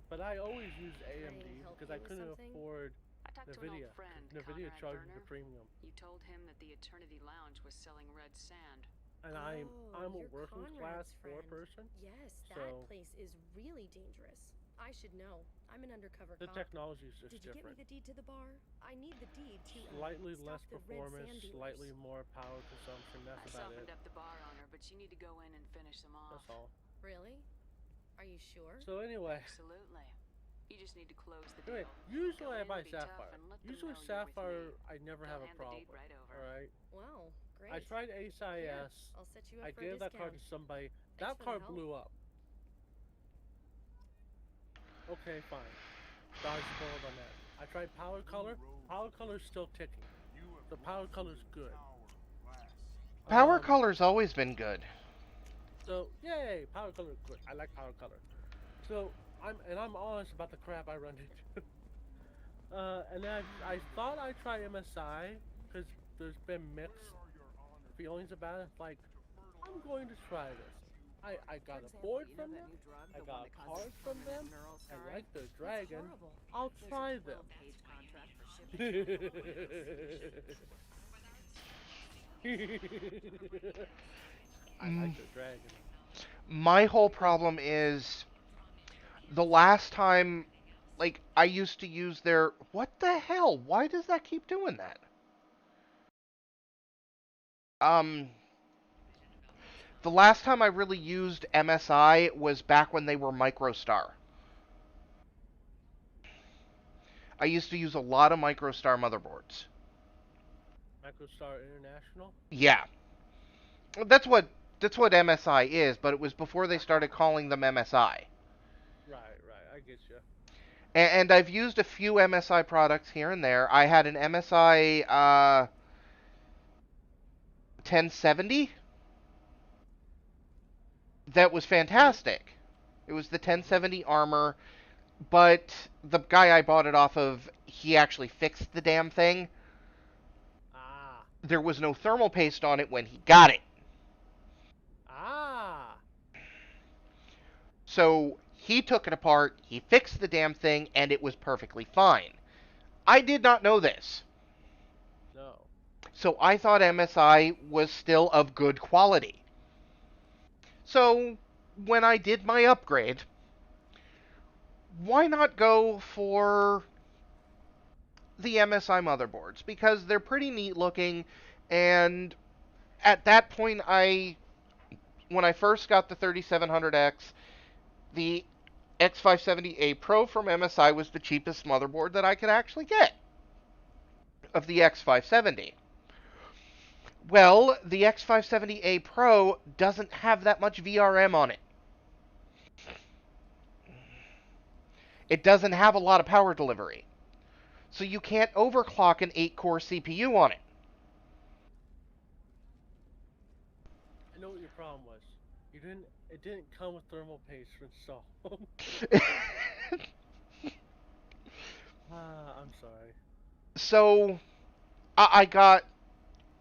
But I always used AMD because I couldn't afford talked to an NVIDIA. old friend, NVIDIA Conrad charges Werner. the premium. You told him that the Eternity Lounge was selling red sand. And I'm a working class poor person. Yes, so that place is really dangerous. I should know. I'm an undercover the cop. technology is just Did you different. get me the deed to the bar? I need the deed to Slightly stop less the red performance, sand dealers. slightly more power consumption. That's I about softened it. up the bar owner, but you need to go in and finish them off. That's all. Really? Are you sure? So anyway. Absolutely. You just need to close the Anyway, deal. usually I buy Sapphire. Usually Sapphire, I never have a problem. Alright? Wow, great. I tried Ace IS. I'll set you up I for a gave that card discount. to somebody. Thanks That for the card help. blew up. Okay, fine. Dodge spoiled on that. I tried Power Color. Power Color's still ticking. The Power Color's good. Power Color's always been good. So, yay! Power Color's good. I like Power Color. So, I'm honest about the crap I run into. And then I thought I'd try MSI, because there's been mixed feelings about it. Like, I'm going to try this. I got a board from them, I got a card from them, I like their dragon, I'll try them. I like their dragon. My whole problem is the last time, like, I used to use their... What the hell? Why does that keep doing that? The last time I really used MSI was back when they were MicroStar. I used to use a lot of MicroStar motherboards. MicroStar International? Yeah. That's what MSI is, but it was before they started calling them MSI. Right, I get you. And I've used a few MSI products here and there. I had an MSI 1070 that was fantastic. It was the 1070 Armor, but the guy I bought it off of, he actually fixed the damn thing. Ah. There was no thermal paste on it when he got it. Ah. So he took it apart, he fixed the damn thing, and it was perfectly fine. I did not know this. No. So I thought MSI was still of good quality. So when I did my upgrade, why not go for the MSI motherboards? Because they're pretty neat looking, and at that point, when I first got the 3700X, the X570A Pro from MSI was the cheapest motherboard that I could actually get of the X570. Well, the X570A Pro doesn't have that much VRM on it. It doesn't have a lot of power delivery. So you can't overclock an 8-core CPU on it. I know what your problem was. It didn't come with thermal paste for install. I'm sorry. So I got,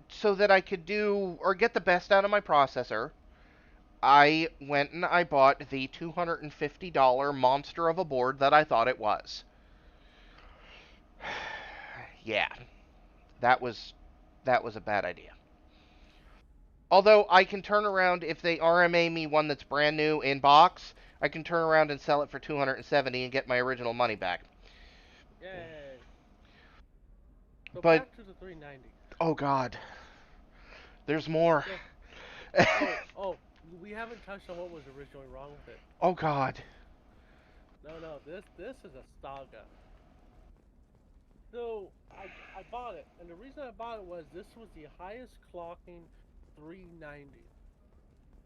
so that I could do or get the best out of my processor, I went and I bought the $250 monster of a board that I thought it was. Yeah, that was a bad idea. Although I can turn around, if they RMA me one that's brand new in box, I can turn around and sell it for $270 and get my original money back. Yay. So but back to the 390. Oh God, there's more. Oh, we haven't touched on what was originally wrong with it. Oh God. No, this is a saga. So I bought it, and the reason I bought it was this was the highest clocking 390,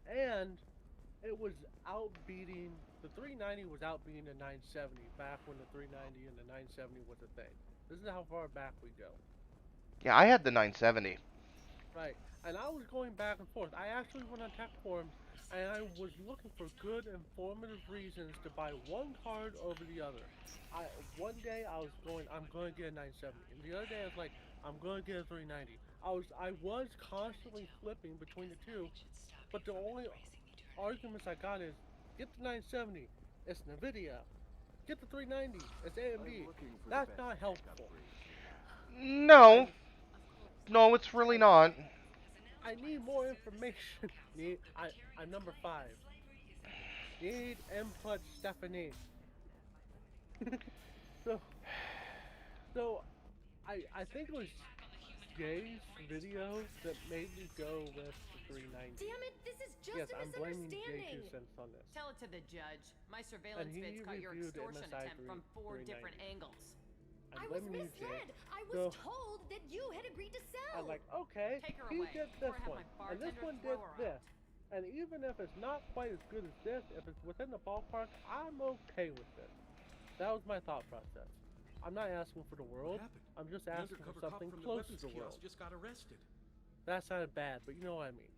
and it was outbeating the 390 was outbeating the 970 back when the 390 and the 970 was a thing. This is how far back we go. Yeah, I had the 970. Right, and I was going back and forth. I actually went on tech forums, and I was looking for good, informative reasons to buy one card over the other. One day I was going, I'm going to get a 970, and the other day I was like, I'm going to get a 390. I was constantly flipping between the two, but the only arguments I got is, get the 970, it's NVIDIA. Get the 390. It's AMD. That's not helpful. No. No, it's really not. I need more information. I'm number 5. Need input, Stephanie. so, I think it was Jay's video that made me go with the 390. Damn it, this is just Yes, a I'm blaming misunderstanding. Jay 2 cents on this. Tell it to the judge. My surveillance And he vids caught your reviewed extortion MSI attempt from 4 different 390. angles. I'm I was blaming you, Jay. misled. I was So- told that you had agreed to sell. I'm like, okay, Take her he away, did or this have one, my and this bartender one throw did her this. And even if it's not quite as good as this, if it's within the ballpark, I'm okay with it. That was my thought process. I'm not asking for the world. I'm just The asking for undercover cop something from the close weapons to the world. kiosk just got arrested. That sounded bad, but you know what I mean.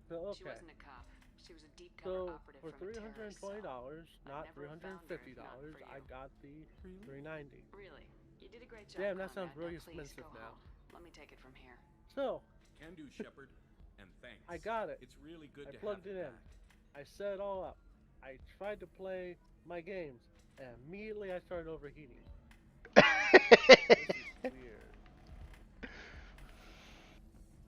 So, She okay. wasn't a cop. She was a deep cover So operative for from a terrorist $320, cell. not I'd never have found her if not $350, for I you. got the 390. Really? You did a great job. Damn, that sounds Conrad. really Now please expensive go now. home. Let me take it from here. So, Can do, Shepard. And thanks. I got it. It's really good I to plugged have it you in. back. I set it all up. I tried to play my games, and immediately I started overheating. This is weird.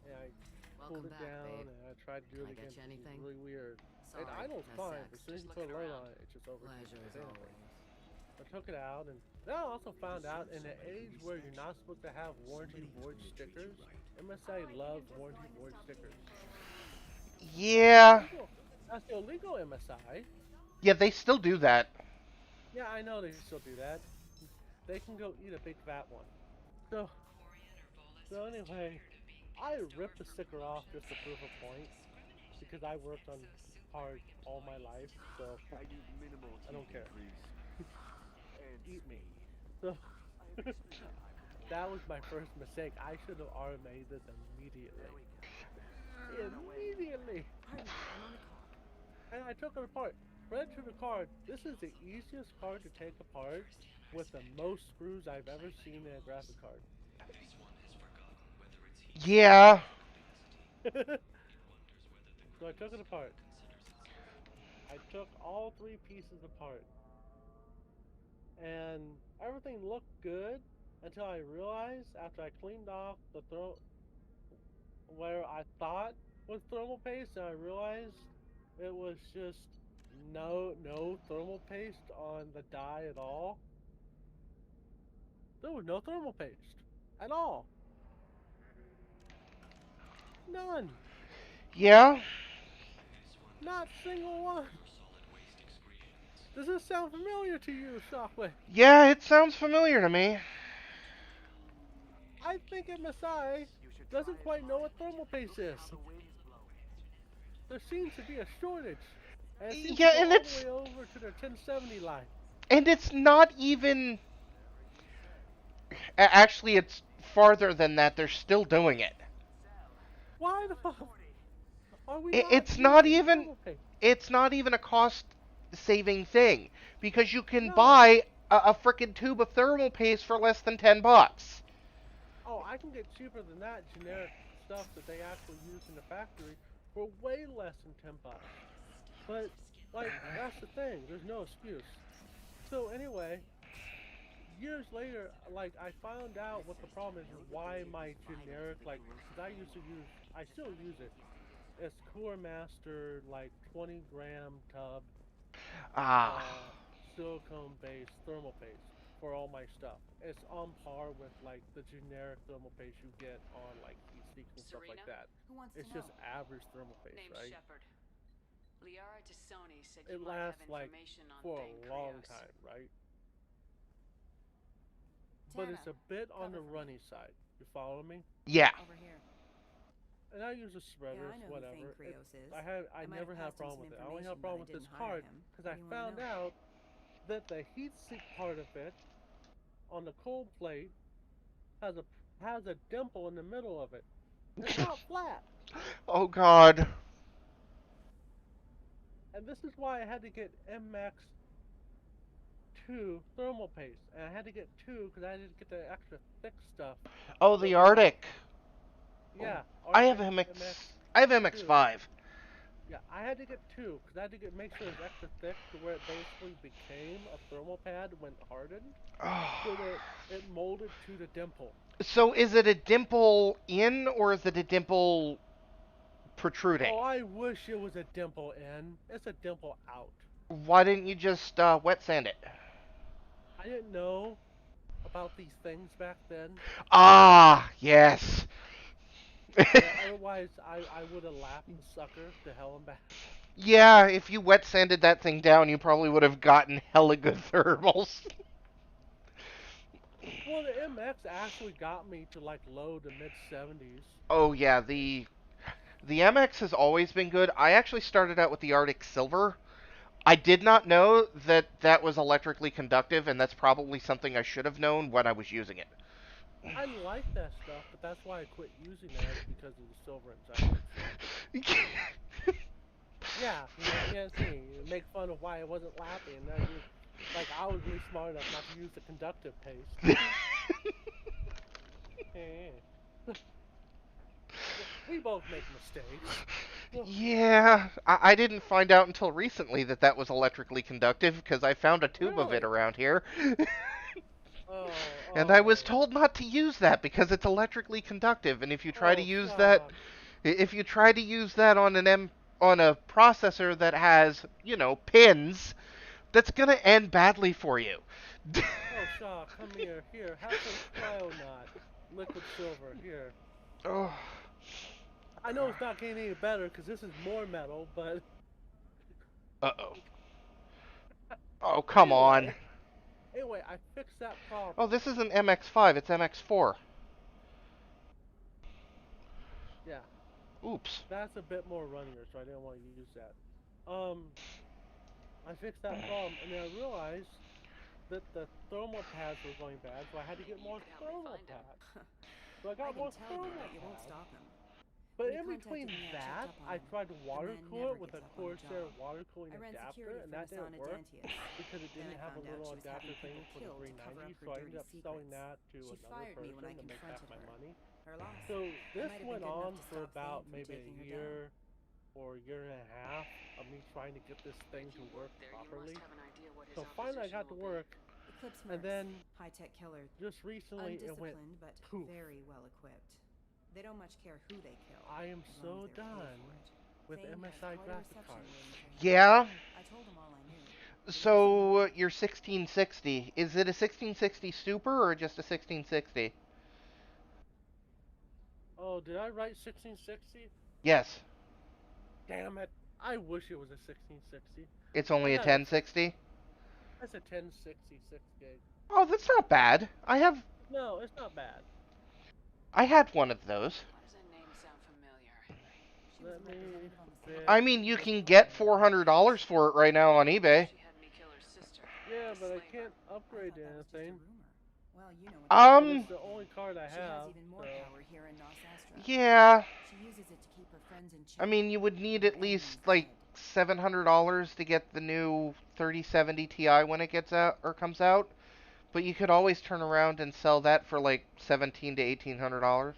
And I pulled it down, and I tried to do it again. It's really weird. It idles fine. As soon as you put a load on it, it just overheats. I took it out, and then I also found out in an age where you're not supposed to have warranty void stickers, MSI loves warranty void stickers. Yeah. That's illegal, MSI. Yeah, they still do that. Yeah, I know they still do that. They can go eat a big fat one. So anyway, I ripped the sticker off just to prove a point because I worked on hard all my life, so I don't care. Eat me. So that was my first mistake. I should have automated this immediately. Immediately. And I took it apart. Read to the card. This is the easiest card to take apart with the most screws I've ever seen in a graphic card. Yeah. So I took it apart. I took all 3 pieces apart. And everything looked good until I realized after I cleaned off the where I thought was thermal paste, and I realized it was just no thermal paste on the die at all. There was no thermal paste at all. None. Yeah. Not single one. Does this sound familiar to you, Shockwave? Yeah, it sounds familiar to me. I think MSI doesn't quite know what thermal paste is. There seems to be a shortage. And it seems Yeah, to go and all it's the way over to their 1070 line. and it's not even actually it's farther than that. They're still doing it. Why the fuck? Are we It's not even a cost saving thing because you can buy a frickin' tube of thermal paste for less than $10. Oh, I can get cheaper than that generic stuff that they actually use in the factory for way less than $10. But like that's the thing. There's no excuse. So anyway, years later, like I found out what the problem is and why my generic because I still use it. It's Core Master like 20-gram tub silicone-based thermal paste for all my stuff. It's on par with like the generic thermal paste you get on like heat and stuff like that. It's just average thermal paste, Name's right? Shepard. Liara Tassoni said It you might have lasts like information on for Thane a long Krios. time, right? But it's a bit on the runny side. You follow me? Yeah. Over here. And I use a spreader, Yeah, I know whatever. who Thane Krios is. I might never have had a passed him problem some with it. I only have a information, problem but with I this didn't hire card him. because What I do you wanna found know? out that the heatsink part of it on the cold plate has a dimple in the middle of it. It's not flat. Oh God. And this is why I had to get MX2 thermal paste. And I had to get 2 because I didn't get the extra thick stuff. Oh, the Arctic. Yeah. I have Arctic I have MX5. Yeah, I had to get two because I had to make sure it was extra thick to where it basically became a thermal pad when hardened, so that it molded to the dimple. So is it a dimple in or is it a dimple protruding? Oh, I wish it was a dimple in. It's a dimple out. Why didn't you just wet sand it? I didn't know about these things back then. Ah, yes. Yeah, otherwise I would have laughed the sucker to hell and back. Yeah, if you wet sanded that thing down, you probably would have gotten hella good thermals. Well, the MX actually got me to like low to mid 70s. Oh yeah, the MX has always been good. I actually started out with the Arctic Silver. I did not know that that was electrically conductive, and that's probably something I should have known when I was using it. I like that stuff, but that's why I quit using that is because of the silver inside of it. So. Yeah, you can't see. You make fun of why I wasn't laughing, and now you like I was really smart enough not to use the conductive paste. Yeah. We both make mistakes. Yeah, I didn't find out until recently that that was electrically conductive because I found a tube of it around here. And I was told not to use that because it's electrically conductive, and if you try to use that, if you try to use that on on a processor that has, you know, pins, that's gonna end badly for you. Oh, Shaw, come here. Here, have some cryonaut. Liquid silver, here. Oh. I know it's not getting any better because this is more metal, but... Uh-oh. Oh, come on. Anyway, I fixed that problem. Oh, this isn't MX5, it's MX4. Yeah. Oops. That's a bit more runnier, so I didn't want to use that. I fixed that problem, and then I realized that the thermal pads were going bad, so I had to get more thermal pads. So I got more thermal pads. You won't stop him. But in between that, I tried to water cool it with a Corsair water cooling adapter, and that didn't work because it didn't have a little adapter thing for the 390, so I ended up selling that to another person to make back my money. So this went on for about maybe a year or a year and a half of me trying to get this thing to work properly. So finally I got to work, and then high-tech killer, just recently it went but poof. very well equipped. They don't much care who they kill. I am so done with MSI graphic cards. Yeah. I told them all I knew. So your 1660, is it a 1660 Super or just a 1660? Oh, did I write 1660? Yes. Damn it. I wish it was a 1660. It's only a 1060? That's a 1066 gig. Oh, that's not bad. No, it's not bad. I had one of those. Why does that name sound familiar? Let me... I mean, you can get $400 for it right now on eBay. Yeah, but I can't upgrade to anything. Well, you know it's the only card I have. Yeah. She uses it to keep her friends in check. I mean, you would need at least like $700 to get the new 3070 Ti when it gets out or comes out. But you could always turn around and sell that for like $1,700 to $1,800.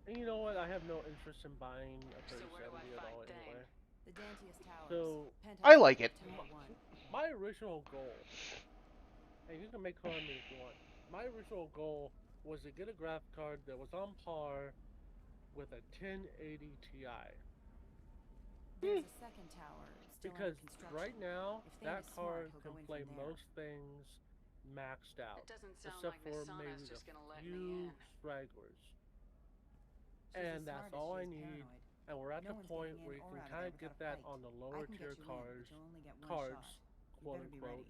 And you know what? I have no interest in buying a 3070 at all anyway. The Dantius Towers. So I like it. My original goal, and you can make fun of me if you want. My original goal was to get a graphic card that was on par with a 1080 Ti. There's a second tower. Because right now, that card can play most things maxed out, except for maybe the few stragglers. And that's all I need. And we're at the point where you can kind of get that on the lower tier cards, quote unquote.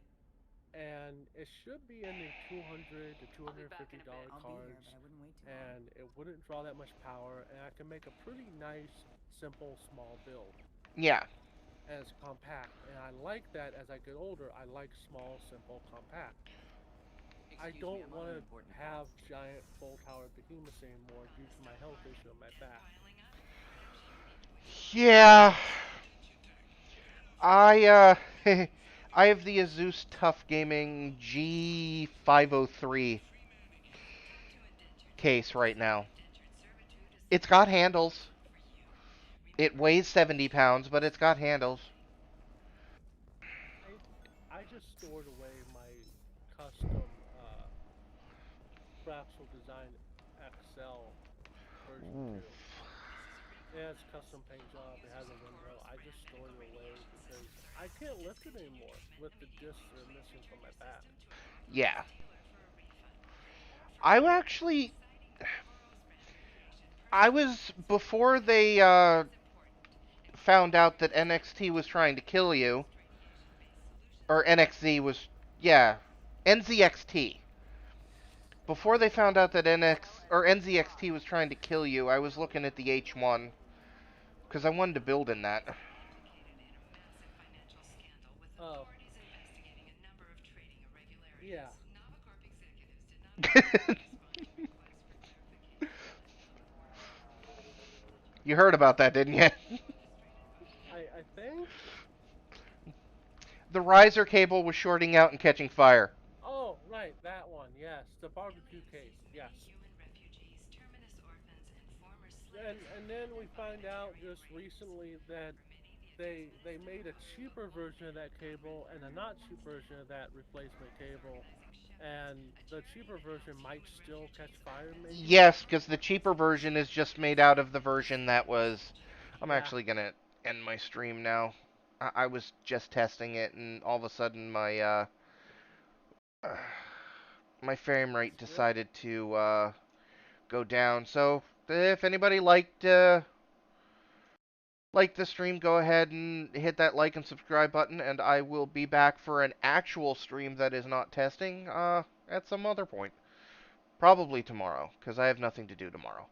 And it should be in the $200 to $250 cards, and it wouldn't draw that much power, and I can make a pretty nice, simple, small build. Yeah. And it's compact, and I like that as I get older. I like small, simple, compact. I don't want to have giant full tower behemoths anymore due to my health issue in my back. Yeah. I have the Asus Tough Gaming G503 case right now. It's got handles. It weighs 70 pounds, but it's got handles. I just stored away my custom Fractal Design XL version Ooh. 2. It has custom paint job, it has a window. I just stored it away because I can't lift it anymore with the discs that are missing from my back. Yeah. I was, before they found out that NXT was trying to kill you, or NXZ was, yeah, NZXT. Before they found out that NZXT was trying to kill you, I was looking at the H1 because I wanted to build in that. Oh. Yeah. You heard about that, didn't you? I think? The riser cable was shorting out and catching fire. Oh, right, that one, yes. The barbecue case, yes. And then we find out just recently that they made a cheaper version of that cable and a not cheap version of that replacement cable, and the cheaper version might still catch fire, maybe. Yes, because the cheaper version is just made out of the version that was. I'm Yeah. actually gonna end my stream now. I was just testing it, and all of a sudden my frame rate decided to go down. So if anybody liked the stream, go ahead and hit that like and subscribe button, and I will be back for an actual stream that is not testing at some other point. Probably tomorrow, because I have nothing to do tomorrow.